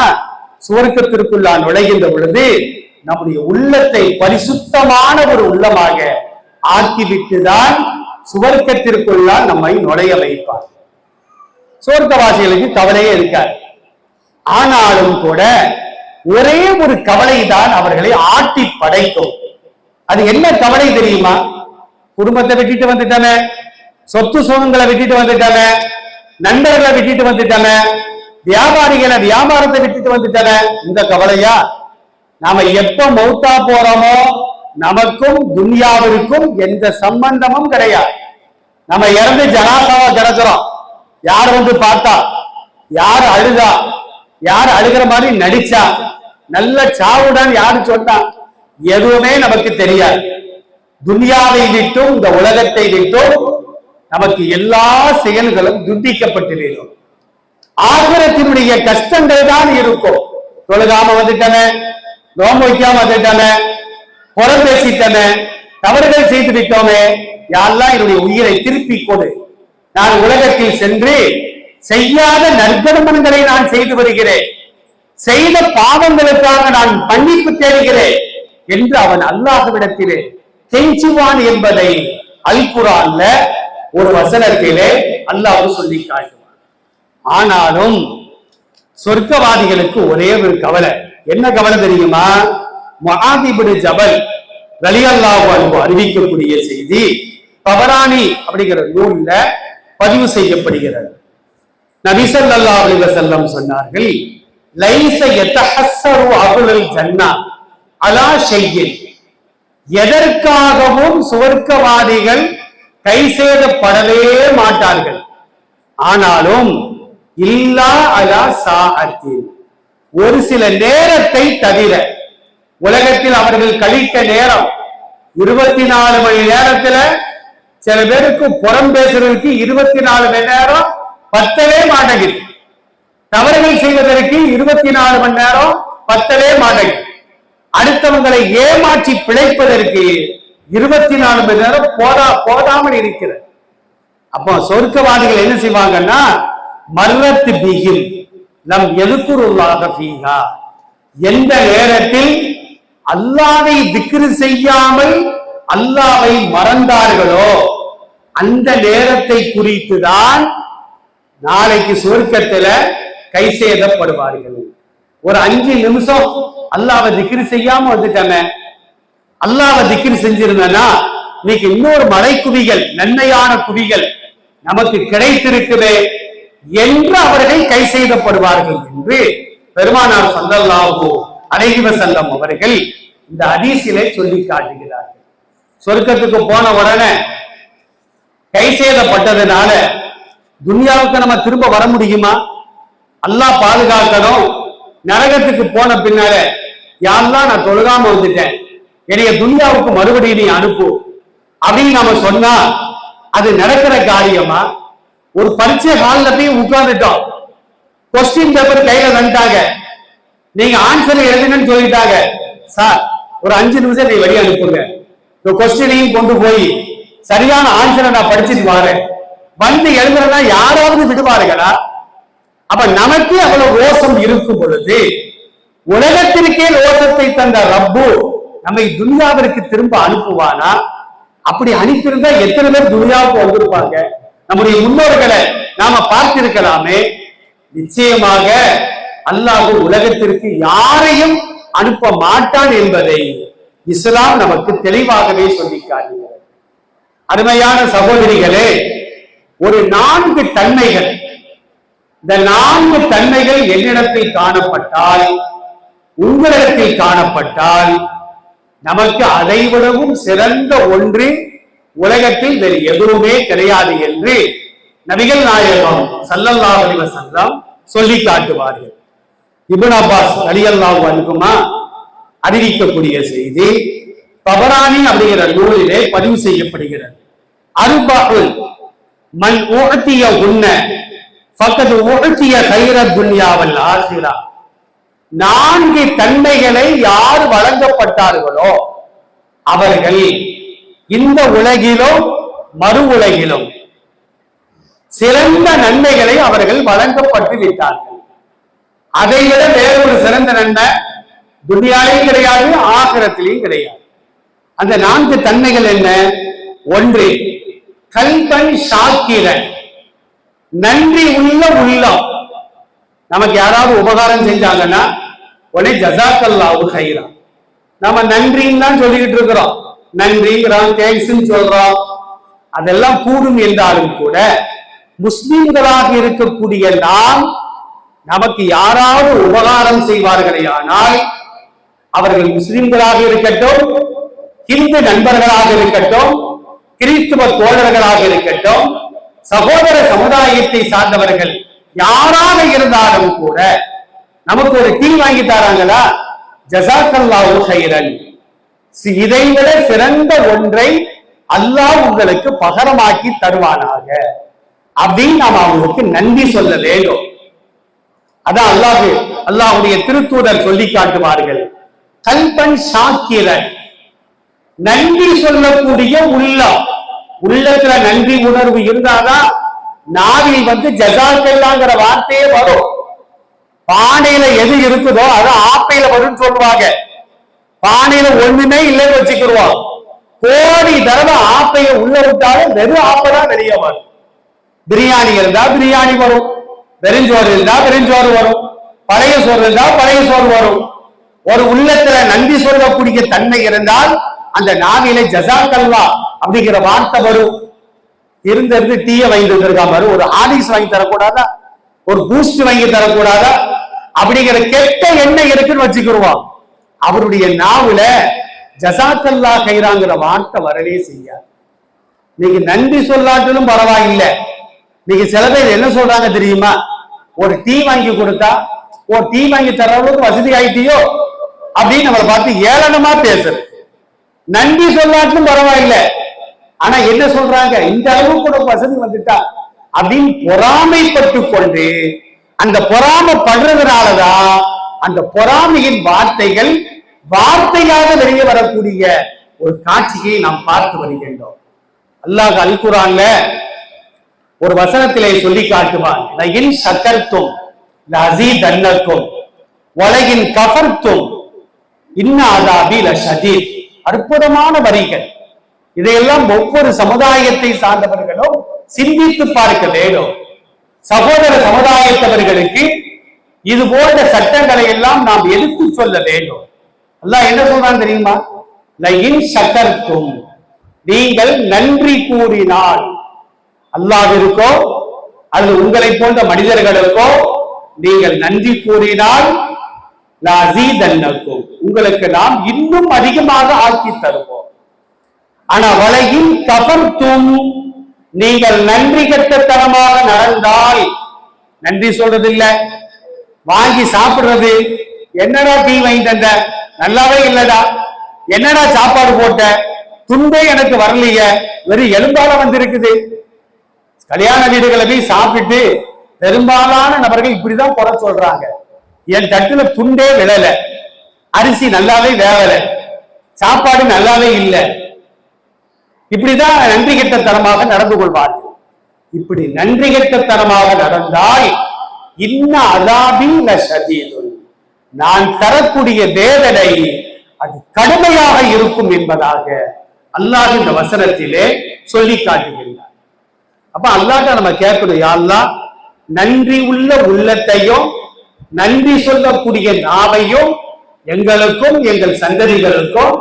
சுவர்க்கத்திற்குள்ளா நுழைகின்ற பொழுது நம்முடைய உள்ளத்தை பரிசுத்தமான ஒரு உள்ளமாக ஆக்கிவிட்டுதான் சுவர்க்கத்திற்குள்ளா நம்மை நுழைய வைப்பார். சுவர்க்கவாசிகளுக்கு கவலையே இருக்காது. ஆனாலும் கூட ஒரே ஒரு கவலை தான் அவர்களை ஆட்டி படைக்கும். அது என்ன கவலை தெரியுமா? குடும்பத்தை விட்டுட்டு வந்துட்டானே, சொத்து சுகங்களை விட்டுட்டு வந்துட்டானே, நண்பர்களை விட்டுட்டு வந்துட்டானே, வியாபாரிகளை வியாபாரத்தை விட்டுட்டு வந்துட்டானே, இந்த கவலையா? நாம எப்ப மௌத்தா போறோமோ நமக்கும் துன்யாவிற்கும் எந்த சம்பந்தமும் கிடையாது. நம்ம இறந்து ஜனாசாவா கிடக்கிறோம். யார் வந்து பார்த்தா, யார் அழுதா, யார் அழுகிற மாதிரி நடிச்சா, நல்ல சாவுடன் யாரு சொன்னா, எதுவுமே நமக்கு தெரியாது. துன்யாவை விட்டும் இந்த உலகத்தை விட்டும் நமக்கு எல்லா செயல்களும் துண்டிக்கப்பட்டிருக்கும். ஆகிரத்தினுடைய கஷ்டங்கள் தான் இருக்கும். தொழுகாம வந்துட்டன, நோம்பு வைக்காம வந்துட்டன, புறம் பேசிட்டன, தவறுகள் செய்து விட்டோமே, யாரெல்லாம் என்னுடைய உயிரை திருப்பி கொடு. நான் உலகத்தில் சென்று செய்யாத நற்கர்மங்களை நான் செய்து வருகிறேன், செய்த பாவங்களுக்காக நான் மன்னிப்பு தேடுகிறேன் என்று அவன் அல்லாஹ்விடத்திலே கெஞ்சுவான் என்பதை அல் குர்ஆன்ல ஒரு வசனத்திலே அல்லாஹ் சொல்லி காட்டுவான். ஆனாலும் சொர்க்கவாதிகளுக்கு ஒரே ஒரு கவலை. என்ன கவலை தெரியுமா? முஆத் இப்னு ஜபல் ரலியல்லாஹு அன்ஹு அறிவிக்கக்கூடிய செய்தி தபரானி அப்படிங்கிற நூல்ல பதிவு செய்யப்படுகிறது. நபி ஸல்லல்லாஹு அலைஹி வஸல்லம் சொன்னார்கள், லைஸ யதஹஸ்ஸரு அஹ்லுல் ஜன்னah அலா ஷையின். எதற்காகவும் சுவர்க்கவாதிகள் கை சேதப்படவே மாட்டார்கள். ஆனாலும் இல்லா அலா சாஅத்தின், ஒரு சில நேரத்தை தவிர. உலகத்தில் அவர்கள் கழித்த நேரம் 24 மணி நேரத்துல சில பேருக்கு புறம் பேசுறதுக்கு 24 மணி நேரம் பத்தவே மாட்டேங்குது. தவறுகள் செய்வதற்கு 24 மணி நேரம் பத்தவே மாட்டேங்குது. அடுத்தவங்களை ஏமாற்றி பிழைப்பதற்கு 24 மணி நேரம் போதாமல் இருக்கிறது. அப்போ சொர்க்கவாதிகள் என்ன செய்வாங்கன்னா, மர்ரத் பிஹிம் லம் யذ்குருல்லாஹ ஃபீஹா, எந்த நேரத்தில் அல்லாஹ்வை திக்ர் செய்யாமல் அல்லாஹ்வை மறந்தார்களோ அந்த நேரத்தை குறித்துதான் நாளைக்கு சுவர்க்கத்துல கை சேதப்படுவார்கள். ஒரு 5 நிமிஷம் அல்லாஹ்வை திக்ர் செய்யாம வந்துட்டானே, அல்லாஹ்வை திக்ர் செஞ்சிருந்தனா இன்னைக்கு இன்னொரு மலை குவிகள், நன்மையான குவிகள் நமக்கு கிடைத்திருக்குதே என்று அவர்கள் கை செய்தப்படுவார்கள் என்று பெருமானார் ஸல்லல்லாஹு அலைஹி வஸல்லம் அவர்கள் இந்த ஹதீஸிலே சொல்லி காட்டுகிறார்கள். சொர்க்கத்துக்கு போன உடனே கை செய்தப்பட்டதுனால துன்யாவுக்கு நம்ம திரும்ப வர முடியுமா? அல்லாஹ் பாதுகாக்கணும். நரகத்துக்கு போன பின்னால, யா அல்லாஹ் நான் தொழுகாம வந்துட்டேன், என்னைய துன்யாவுக்கு மறுபடியும் நீ அனுப்பு அப்படின்னு நாம சொன்னா அது நடக்கிற காரியமா? ஒரு பரீட்சை ஹால்ல போய் உட்கார்ந்துட்டோம், கொஸ்டின் பேப்பர் கையில வந்துட்டாங்க, நீங்க ஆன்சர் எழுதுங்கன்னு சொல்லிட்டாங்க. சார் ஒரு 5 நிமிஷம் நீ வெளியே அனுப்புங்க, இந்த கொஸ்டினையும் கொண்டு போய் சரியான ஆன்சரை நான் படிச்சுட்டு வரேன் வந்து எழுதுறதா யாராவது விடுவார்களா? அப்ப நமக்கு அவ்வளவு ரோசம் இருக்கும் பொழுது உலகத்திற்கே ரோசத்தை தந்த ரப்பு நம்மை துன்யாவிற்கு திரும்ப அனுப்புவானா? அப்படி அனுப்பியிருந்தா எத்தனை பேர் துன்யாவுக்கு வந்திருப்பாங்க? நம்முடைய முன்னோர்களை நாம பார்த்திருக்கலாமே. நிச்சயமாக அல்லாஹ் உலகத்திற்கு யாரையும் அனுப்ப மாட்டான் என்பதை இஸ்லாம் நமக்கு தெளிவாகவே சொல்லி காட்டுகிறது. அருமையான சகோதரிகளே, ஒரு 4 தன்மைகள் இந்த 4 தன்மைகள் என்னிடத்தில் காணப்பட்டால், உங்களிடத்தில் காணப்பட்டால், நமக்கு அதைவிடவும் சிறந்த ஒன்று உலகத்தில் வேறு எதுவுமே கிடையாது என்று நபிகள் நாயகம் ஸல்லல்லாஹு அலைஹி வஸல்லம் சொல்லி காட்டுவார்கள். இப்னு அப்பாஸ் ரலியல்லாஹு அன்ஹுமா அறிவிக்கக்கூடிய செய்தி தபரானி அப்படிங்கிற நூலிலே பதிவு செய்யப்படுகிறது. அர்பஉல் மன் உஅதிய உன்ன ஃபக்கத் உஅதிய கைர துன்யா வல் ஆখিরা. 4 தன்மைகளை யார் வழங்கப்பட்டார்களோ அவர்கள் இந்த உலகிலும் மறு உலகிலும் சிறந்த நன்மைகளை அவர்கள் வழங்கப்பட்டு விட்டார்கள். அதை விட வேறொரு சிறந்த நன்மை துன்யாவிலும் கிடையாது, ஆகிரத்திலையும் கிடையாது. அந்த 4 தன்மைகள் என்ன? ஒன்று, கல்பன் ஷாக்கிரன், நன்றி உள்ள உள்ளம். நமக்கு யாராவது உபகாரம் செஞ்சாங்கன்னா உடனே ஜஸாக்கல்லாஹு கைரா, நாம நன்றின்னு தான் சொல்லிக்கிட்டு இருக்கிறோம். நன்றிங்கிறோம், தேங்க்ஸ் சொல்றோம். அதெல்லாம் கூடும் என்றாலும் கூட முஸ்லிம்களாக இருக்கக்கூடிய நாம் நமக்கு யாராவது உபகாரம் செய்வார்களே ஆனால் அவர்கள் முஸ்லிம்களாக இருக்கட்டும், இந்து நண்பர்களாக இருக்கட்டும், கிறிஸ்துவ தோழர்களாக இருக்கட்டும், சகோதர சமுதாயத்தை சார்ந்தவர்கள் யாராக இருந்தாலும் கூட நமக்கு ஒரு டீ வாங்கி தராங்களா, ஜஸாக்கல்லாஹு கைரன், இதைவிட சிறந்த ஒன்றை அல்லாஹ் உங்களுக்கு பகரமாக்கி தருவானாக அப்படின்னு நாம் அவங்களுக்கு நன்றி சொல்ல வேண்டும். அதான் அல்லாஹ்வுடைய திருத்தூதர் சொல்லி காட்டுவார்கள், கல்பன் ஷாக்கிரன், நன்றி சொல்லக்கூடிய உள்ளம். உள்ளத்துல நன்றி உணர்வு இருந்தாதான் நாவில் ஜஸாக்கல்லாங்கிற வார்த்தையே வரும். பானையில எது இருக்குதோ அது ஆப்பையில வரும்னு சொல்லுவாங்க. பானையில ஒண்ணுமே இல்லைன்னு வச்சுக்கிடுவோம். கோடி தடவை ஆப்பைய உள்ள விட்டாலும் வெறும் ஆப்பதான் வெளியே வரும். பிரியாணி இருந்தா பிரியாணி வரும், வெறிஞ்சோறு இருந்தா வெறிஞ்சோறு வரும், பழைய சோறு இருந்தா பழைய சோறு வரும். ஒரு உள்ளத்துல நன்றி சொல்லக்கூடிய தன்மை இருந்தால் அந்த நாவில ஜஸாக்கல்லா அப்படிங்கிற வார்த்தை வரும். இருந்து டீயை வாங்கி தந்திருக்கா மாதிரி ஒரு ஹார்லிக்ஸ் வாங்கி தரக்கூடாதா, ஒரு பூஸ்ட் வாங்கி தரக்கூடாதா அப்படிங்கிற கெட்ட எண்ணெய் இருக்குன்னு வச்சுக்கிடுவோம். அவருடைய நாவுல ஜஸாக்கல்லா கைராங்கிற வார்த்தை வரவே செய்யாது. நீங்க நன்றி சொல்லாட்டிலும் பரவாயில்லை. நீங்க சில பேர் என்ன சொல்றாங்க தெரியுமா, ஒரு டீ வாங்கி கொடுத்தா ஒரு டீ வாங்கி தர அளவுக்கு வசதி ஆயிட்டியோ அப்படின்னு நம்மளை பார்த்து ஏளனமா பேசுறது. நன்றி சொல்லாட்டிலும் பரவாயில்லை, ஆனா என்ன சொல்றாங்க, இந்த அளவுக்கு கூட வசதி வந்துட்டா அப்படின்னு பொறாமைப்பட்டு கொண்டு அந்த பொறாமைப்படுறதுனாலதான் அந்த பொறாமையின் வார்த்தைகள் வார்த்தையாக வெளியே வரக்கூடிய ஒரு காட்சியை நாம் பார்த்து வருகின்றோம். அல்லாஹ் அல் குர்ஆன்ல ஒரு வசனத்திலே சொல்லி காட்டுவான், லஇன் ஷக்கர்தும் லஅஸீதன்னக்கும் வலஇன் கஃபர்தும் இன்ன அஸாபி லஷதீத். அற்புதமான வரிகள். இதையெல்லாம் ஒவ்வொரு சமுதாயத்தை சார்ந்தவர்களும் சிந்தித்து பார்க்க வேண்டும். சகோதர சமுதாயத்தவர்களுக்கு இது போன்ற சட்டங்களை எல்லாம் நாம் எடுத்து சொல்ல வேண்டும். அல்லாஹ் என்ன சொல்றான் தெரியுமா, லஇன் ஷக்கர்தும், நீங்கள் நன்றி கூறினால், அல்லாஹ்விற்கோ அல்லது உங்களை போன்ற மனிதர்களுக்கோ நீங்கள் நன்றி கூறினால் லஅஸீதன்னக்கும், உங்களுக்கு நாம் இன்னும் அதிகமாக ஆக்கி தருவோம். ஆனா வலஇன் கஃபர்தும், நீங்கள் நன்றி கெட்டத்தனமாக நடந்தால், நன்றி சொல்றது இல்ல, வாங்கி சாப்பிடுறது, என்னடா டீ வாங்கி தந்த, நல்லாவே இல்லடா, என்னடா சாப்பாடு போட்ட, துன்பே எனக்கு வரலைய, வெறும் எலும்பால வந்திருக்குது. கல்யாண வீடுகளை போய் சாப்பிட்டு பெரும்பாலான நபர்கள் இப்படிதான் குறை சொல்றாங்க, என் தட்டுல துண்டே விழல, அரிசி நல்லாவே வேகல, சாப்பாடு நல்லாவே இல்லை. இப்படிதான் நன்றி கெட்டத்தனமாக நடந்து கொள்வார்கள். இப்படி நன்றி கெட்டத்தனமாக நடந்தால் இன்ன அஸாபி லஷதீதுன், நான் தரக்கூடிய வேதனை அது கடுமையாக இருக்கும் என்பதாக அல்லாஹ் இந்த வசனத்திலே சொல்லி காட்டுகின்றார். அப்ப அல்லாஹ்ட்ட நம்ம கேட்கணும், யா அல்லாஹ் நன்றி உள்ள உள்ளத்தையும் நன்றி சொல்லக்கூடிய நாவையும் எங்களுக்கும் எங்கள் சந்ததிகளுக்கும்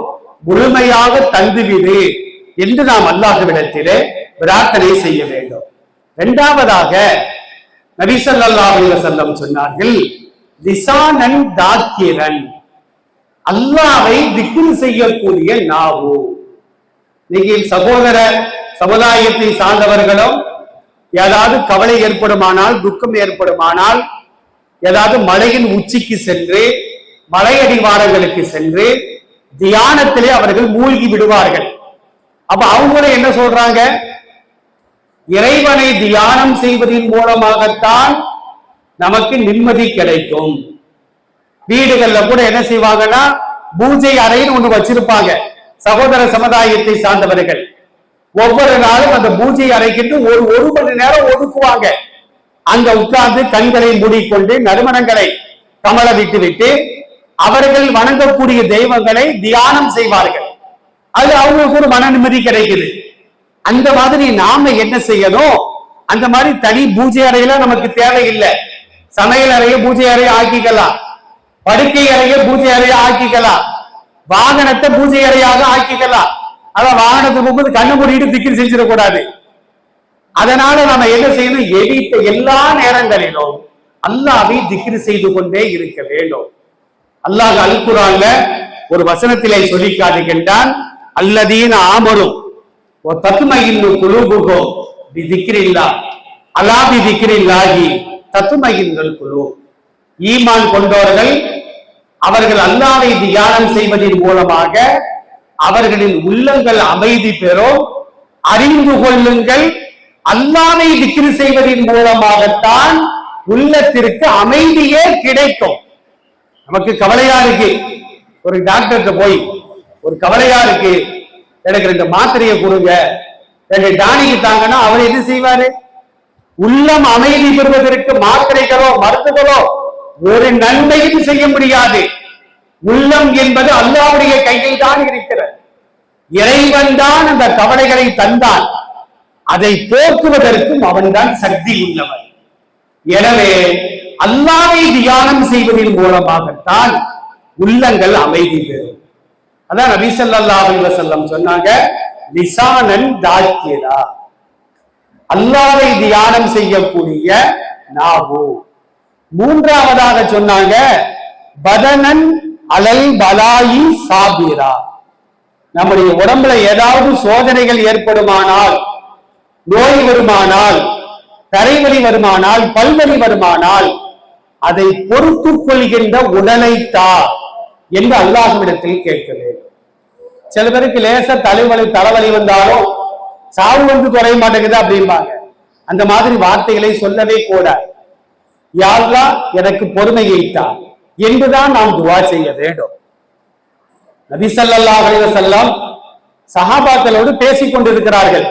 முழுமையாக தந்துவிடு என்று நாம் அல்லாஹ்விடத்திலே பிரார்த்தனை செய்ய வேண்டும். இரண்டாவதாக நபி ஸல்லல்லாஹு அலைஹி வஸல்லம் சொன்னார்கள், லிசானன் தாக்கிரன், அல்லாஹ்வை திக்ர் செய்யக்கூடிய நாவு. இன்னைக்கு சகோதர சமுதாயத்தை சார்ந்தவர்களும் ஏதாவது கவலை ஏற்படுமானால், துக்கம் ஏற்படுமானால், ஏதாவது மலையின் உச்சிக்கு சென்று மலை அடிவாரங்களுக்கு சென்று தியானத்திலே அவர்கள் மூழ்கி விடுவார்கள். அப்ப அவங்களும் என்ன சொல்றாங்க, இறைவனை தியானம் செய்வதன் மூலமாகத்தான் நமக்கு நிம்மதி கிடைக்கும். வீடுகள்ல கூட என்ன செய்வாங்கன்னா, பூஜை அறைன்னு ஒண்ணு வச்சிருப்பாங்க. சகோதர சமுதாயத்தை சார்ந்தவர்கள் ஒவ்வொரு நாளும் அந்த பூஜை அறைக்கு ஒரு மணி நேரம் ஒதுக்குவாங்க. அங்க உட்கார்ந்து கண்களை மூடிக்கொண்டு நறுமணங்களை கமல விட்டு அவர்கள் வணங்கக்கூடிய தெய்வங்களை தியானம் செய்வார்கள். அது அவங்களுக்கு ஒரு மன நிம்மதி கிடைக்குது. அந்த மாதிரி நாம என்ன செய்யணும், அந்த மாதிரி தனி பூஜை அறையில நமக்கு தேவையில்லை. சமையல் அறைய பூஜை அறைய ஆக்கிக்கலாம், படுக்கை அறைய பூஜை அறைய ஆக்கிக்கலாம், வாகனத்தை பூஜை அறையாக ஆக்கிக்கலாம். அதான் வாகனத்துக்கு போகும்போது கண்ணு மூடிட்டு திக்கிர் செஞ்சிடக்கூடாது. அதனால நாம என்ன செய்யணும், எடித்த எல்லா நேரங்களிலும் அல்லாஹ்வை திக்ர் செய்து கொண்டே இருக்க வேண்டும். அல்லாஹ் அல் குர்ஆன்ல ஒரு வசனத்திலே சொல்லி காட்டுகின்றான், அல்லதீன ஆமனு வ தத்மையின்னு குலூபுஹும் பிதிக்ரில்லாஹ் அலா பிதிக்ரில்லாஹி தத்மையின்னுல் குலூப். ஈமான் கொண்டவர்கள் அவர்கள் அல்லாஹ்வை தியானம் செய்வதன் மூலமாக அவர்களின் உள்ளங்கள் அமைதி பெறும். அறிந்து கொள்ளுங்கள், அல்லாஹ்வை திக்ர் செய்வதன் மூலமாகத்தான் உள்ளத்திற்கு அமைதியே கிடைக்கும். நமக்கு கவலையா இருக்கு, ஒரு டாக்டர்கிட்ட போய் ஒரு கவலையா இருக்கு, எனக்கு 2 மாத்திரையை கொடுங்க, 2 டானிக்கு தாங்கன்னா அவர் என்ன செய்வாரு, உள்ளம் அமைதி பெறுவதற்கு மாத்திரைகளோ மருந்துகளோ ஒரு நன்மையும் செய்ய முடியாது. உள்ளம் என்பது அல்லாஹ்வுடைய கையில் தான் இருக்கிறது. இறைவன் தான் அந்த கவலைகளை தந்தான், அதை போக்குவதற்கும் அவன்தான் சக்தி உள்ளவன். எனவே அல்லாஹ்வை தியானம் செய்வதன் மூலமாகத்தான் உள்ளங்கள் அமைதி பெறும். அதான் நபி ஸல்லல்லாஹு அலைஹி வஸல்லம் சொன்னாங்க, லிசானன் தாக்கிரா, அல்லாஹ்வை தியானம் செய்யக்கூடிய நாவு. மூன்றாவதாக சொன்னாங்க, பதனன் அலல் பலாயி சாபிரா, நம்முடைய உடம்புல ஏதாவது சோதனைகள் ஏற்படுமானால், நோய் வருமானால், தரைவலி வருமானால், பல்வலி வருமானால் அதை பொறுத்துக் கொள்கின்ற உடலை தா என்று அல்லாஹ்விடத்தில் கேட்க வேண்டும். சில பேருக்கு லேச தலைவலி வந்தாலும் சாவு வந்து குறைய மாட்டேங்குது அப்படிம்பாங்க. அந்த மாதிரி வார்த்தைகளை சொல்லவே கூடாது. யா அல்லாஹ் எனக்கு பொறுமையை தா என்றுதான் நாம் துஆ செய்ய வேண்டும். நபி ஸல்லல்லாஹு அலைஹி வஸல்லம் சஹாபாக்களோடு பேசிக் கொண்டிருக்கிறார்கள்.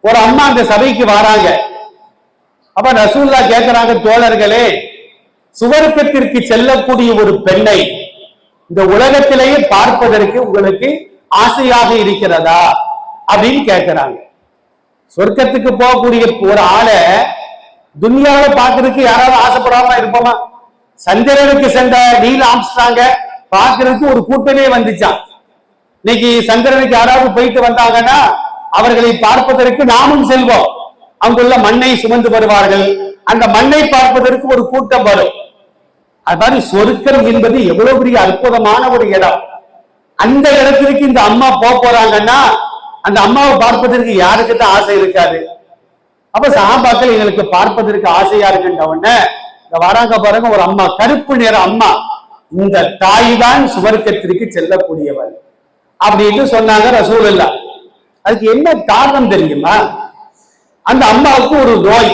ஒரு அம்மா அந்த சபைக்கு வராங்க. அப்ப ரசூலுல்லாஹ் கேட்கிறாங்க, தோழர்களே, சுவர்க்கத்திற்கு செல்லக்கூடிய ஒரு பெண்ணை இந்த உலகத்திலேயே பார்ப்பதற்கு உங்களுக்கு ஆசையாக இருக்கிறதா அப்படின்னு கேட்கிறாங்க. சொர்க்கத்துக்கு போகக்கூடிய ஒரு ஆளை துன்யாவில பார்க்கறதுக்கு யாராவது ஆசைப்படாம இருப்போமா? சந்திரனுக்கு சென்ற நீல் ஆம்ஸ்ட்ராங்க பார்க்கறதுக்கு ஒரு கூட்டமே வந்துச்சான். இன்னைக்கு சந்திரனுக்கு யாராவது போயிட்டு வந்தாங்கன்னா அவர்களை பார்ப்பதற்கு நாமும் செல்வோம். அங்குள்ள மண்ணை சுமந்து வருவார்கள், அந்த மண்ணை பார்ப்பதற்கு ஒரு கூட்டம் வரும். அது மாதிரி சொர்க்கம் என்பது எவ்வளவு பெரிய அற்புதமான ஒரு இடம். அந்த இடத்திற்கு இந்த அம்மா போறாங்கன்னா அந்த அம்மாவை பார்ப்பதற்கு யாருக்கு தான் ஆசை இருக்காது? அப்ப சஹாபாக்கள் எங்களுக்கு பார்ப்பதற்கு ஆசையா இருக்கின்ற உடனே இந்த வராங்க பாருங்க, ஒரு அம்மா, கருப்பு நிற அம்மா, இந்த தாய் தான் சுவர்க்கத்திற்கு செல்லக்கூடியவர் அப்படின்னு சொன்னாங்க ரசூலுல்லாஹ். அதுக்கு என்ன காரணம் தெரியுமா? அந்த அம்மாவுக்கு ஒரு நோய்,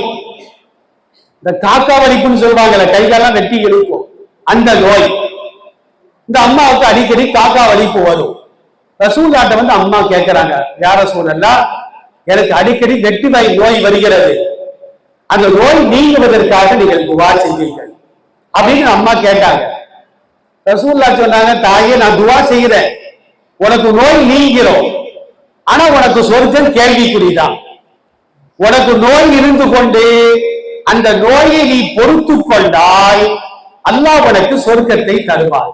இந்த காக்கா வலிப்புன்னு சொல்லுவாங்கல்ல, கைகாலாம் வெட்டி இழுக்கும், அந்த நோய். இந்த அம்மாவுக்கு அடிக்கடி காக்கா வலிப்பு வரும். ரசூலுல்லாஹ்ட்ட வந்து அம்மா கேட்கிறாங்க, யார் ரசூலல்லாஹ், எனக்கு அடிக்கடி வெட்டி வாய் நோய் வருகிறது, அந்த நோய் நீங்குவதற்காக நீங்கள் துஆ செய்வீர்கள் அப்படின்னு அம்மா கேட்டாங்க. ரசூலுல்லாஹ் சொன்னாங்க, தாயே, நான் துஆ செய்கிறேன், உனக்கு நோய் நீங்கிறோம், ஆனா உனக்கு சொர்க்கம் கேள்விக்குறிதான். உனக்கு நோய் இருந்து கொண்டு அந்த நோயை நீ பொறுத்து கொண்டால் அல்லாஹ் உனக்கு சொர்க்கத்தை தருவார்.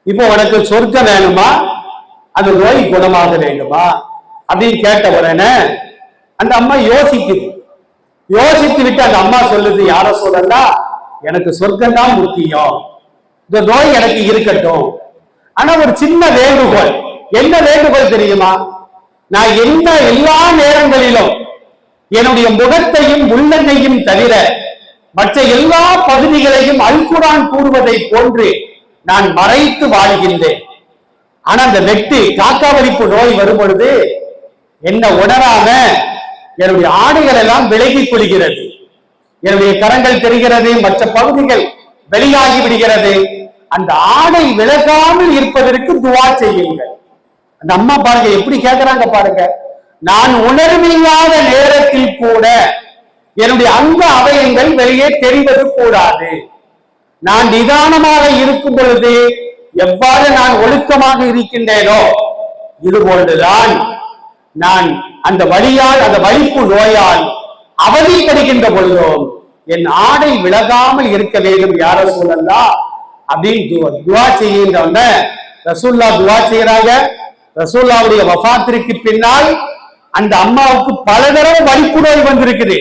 இப்போ உனக்கு சொர்க்கம் வேணுமா, அந்த நோய் குணமாக வேண்டுமா அப்படின்னு கேட்ட உடனே அந்த அம்மா யோசிக்குது. யோசித்து விட்டு அந்த அம்மா சொல்லுது, யார சொல்லலாம், எனக்கு சொர்க்கம் தான் முக்கியம், இந்த நோய் எனக்கு இருக்கட்டும். ஆனா ஒரு சின்ன வேண்டுகோள். என்ன வேண்டுகோள் தெரியுமா? நான் எல்லா நேரங்களிலும் என்னுடைய முகத்தையும் உள்ளங்கையும் தவிர மற்ற எல்லா பகுதிகளையும் அல் குர்ஆன் கூறுவதை போன்று நான் மறைத்து வாழ்கின்றேன். ஆனா அந்த வெட்டு காக்காவரிப்பு நோய் வரும் பொழுது என்ன உணராம என்னுடைய ஆடைகள் எல்லாம் விலகிக் கொள்கிறது, என்னுடைய கரங்கள் தெரிகிறது, மற்ற பகுதிகள் வெளியாகி விடுகிறது. அந்த ஆடை விலகாமல் இருப்பதற்கு துவா செய்யுங்கள். அந்த அம்மா பாருங்க எப்படி கேட்கிறாங்க பாருங்க. நான் உணர்வில்லாத நேரத்தில் கூட என்னுடைய அங்க அவயங்கள் வெளியே தெரிவது கூடாது. நான் நிதானமாக இருக்கும் பொழுது எவ்வாறு நான் ஒழுக்கமாக இருக்கின்றேனோ இது போன்றுதான் நான் அந்த வழியால், அந்த வலிப்பு நோயால் அவதிப்படுகின்ற பொழுதும் என் ஆடை விலகாமல் இருக்க வேண்டும். யார சொல்லலாம் அப்படின்னு துவா செய்கின்றவங்க ரசூல்லா துவா செய்யறாங்க. ரசூல்லாவுடைய வஃபாத்திற்கு பின்னால் அந்த அம்மாவுக்கு பல தடவை வலிப்பு நோய் வந்திருக்குது.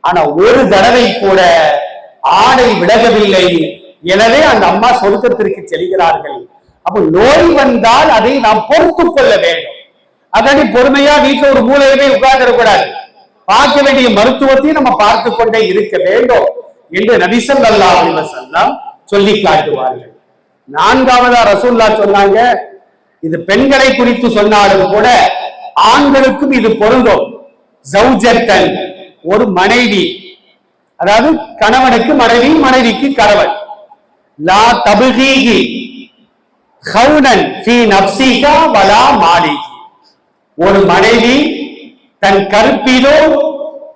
ஆனா ஒரு தடவை கூட ஆடை விலகவில்லை. எனவே அந்த அம்மா சொர்க்கத்திற்கு செல்கிறார்கள். அப்ப நோய் வந்தால் அதை நாம் பொறுத்து கொள்ள வேண்டும். அதாடி பொறுமையா வீட்டுல ஒரு மூலையவே உட்கார்ந்துடக்கூடாது. பார்க்க வேண்டிய மருத்துவத்தையும் நம்ம பார்த்து கொண்டே இருக்க வேண்டும் என்று நபி ஸல்லல்லாஹு அலைஹி வஸல்லம் சொல்லி காட்டுவார்கள். நான்காவதா ரசூல்லா சொன்னாங்க, இது பெண்களை குறித்து சொன்னாலும் கூட ஆண்களுக்கும் இது பொருந்தும். ஜௌஜத்தன், ஒரு மனைவி, அதாவது கணவனுக்கு மனைவி, மனைவிக்கு கணவன். லா தபுகீகி ஹவுனன் ஃபீ நஃப்ஸிகா வலா மாலிகி, ஒரு மனைவி தன் கருப்பிலோ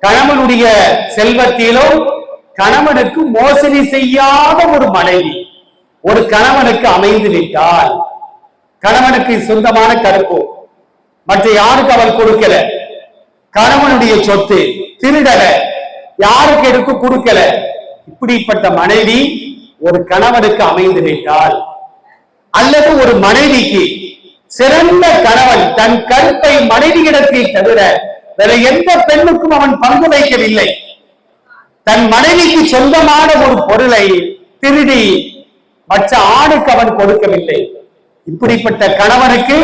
கணவனுடைய செல்வத்திலோ கணவனுக்கு மோசடி செய்யாத ஒரு மனைவி ஒரு கணவனுக்கு அமைந்து விட்டால், கணவனுக்கு சொந்தமான கருப்பு மற்ற யாருக்கு அவள் கொடுக்கல, கணவனுடைய சொத்து திருடல, யாருக்கு எடுக்க கொடுக்கல, இப்படிப்பட்ட மனைவி ஒரு கணவனுக்கு அமைந்து விட்டால், அல்லது ஒரு மனைவிக்கு சிறந்த கணவன் தன் கருப்பை மனைவியிடத்தில் தவிர வேற எந்த பெண்ணுக்கும் அவன் பங்கு வைக்கவில்லை, தன் மனைவிக்கு சொந்தமான ஒரு பொருளை திருடி மற்ற ஆணுக்கு அவன் கொடுக்கவில்லை, இப்படிப்பட்ட கணவனுக்கு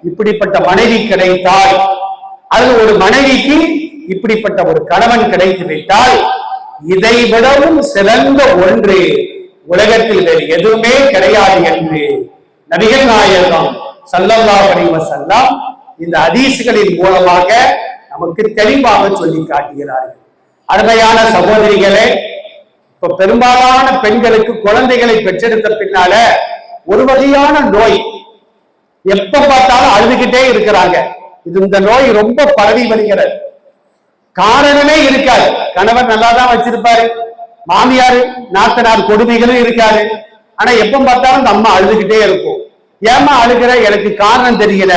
இப்படிப்பட்ட மனைவி கிடைத்தால், அல்லது ஒரு மனைவிக்கு இப்படிப்பட்ட ஒரு கணவன் கிடைத்து விட்டால், இதை விடவும் சிறந்த ஒன்று உலகத்தில் வேறு எதுவுமே கிடையாது என்று நபிகள் நாயகம் ஸல்லல்லாஹு அலைஹி வஸல்லம் இந்த ஹதீஸ்களின் மூலமாக நமக்கு தெளிவாக சொல்லி காட்டுகிறார்கள். அருமையான சகோதரிகளே, இப்ப பெரும்பாலான பெண்களுக்கு குழந்தைகளை பெற்றெடுத்த பின்னால ஒரு வகையான நோய், எப்ப பார்த்தாலும் அழுதுகிட்டே இருக்கிறாங்க. இந்த நோய் ரொம்ப பரவி வருகிறது. காரணமே இருக்காது. கணவர் நல்லா தான் வச்சிருப்பாரு, மாமியார் நாத்தனார் கொடுமைகளும் இருக்காது. ஆனா எப்ப பார்த்தாலும் இந்த அம்மா அழுதுகிட்டே இருக்கும். ஏமா அழுகிற, எனக்கு காரணம் தெரியல.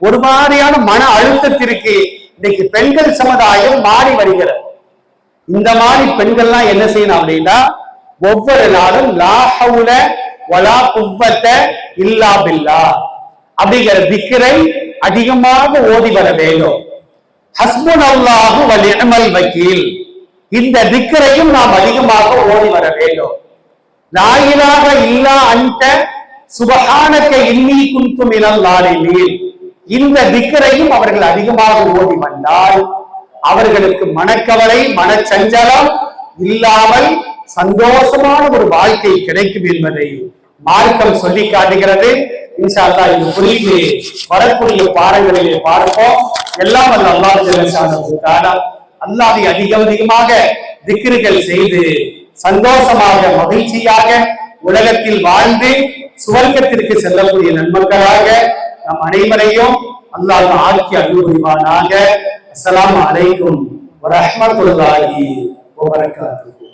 ஒரு மாதிரியான மன அழுத்தத்திற்கு இன்னைக்கு பெண்கள் சமுதாயம் மாறி வருகிறது. இந்த மாதிரி பெண்கள்லாம் என்ன செய்யணும் அப்படின்னா, ஒவ்வொரு நாளும் லா ஹவுல வலா குவ்வத்த இல்லா பில்லாஹ் அப்படிங்கிற திக்ரை அதிகமாக ஓதி வர வேண்டும். ஹஸ்புனல்லாஹு வ நிஅமல் வக்கீல், இந்த திக்ரையும் நாம் அதிகமாக ஓதி வர வேண்டும். லா இலாஹ இல்லா அன்த சுப்ஹானக இன்னீ குன்து மினல் ஸாலிமீன், இந்த திக்ரையும் அவர்கள் அதிகமாக ஓதி வந்தால் அவர்களுக்கு மனக்கவலை, மனச்சஞ்சலம் இல்லாமல் சந்தோஷமான ஒரு வாழ்க்கை கிடைக்கும் என்பதை மார்க்கம் சொல்லி காட்டுகிறது. இன்ஷா அல்லாஹ் இது குறித்து வரக்கூடிய பாடங்களிலே பார்ப்போம். எல்லாம் வல்ல அல்லாஹ் ஜல்லஷானஹு தஆலா அல்லாஹ்வை அதிகமாக திக்ருகள் செய்து சந்தோஷமாக மகிழ்ச்சியாக உலகத்தில் வாழ்ந்து சுவர்க்கத்திற்கு செல்லக்கூடிய நன்மக்களாக நம் அனைவரையும் அல்லாஹ் ஆக்கி அருள் புரிவானாக. அஸ்ஸலாமு அலைக்கும் வரஹ்மத்துல்லாஹி வபரகாத்துஹு.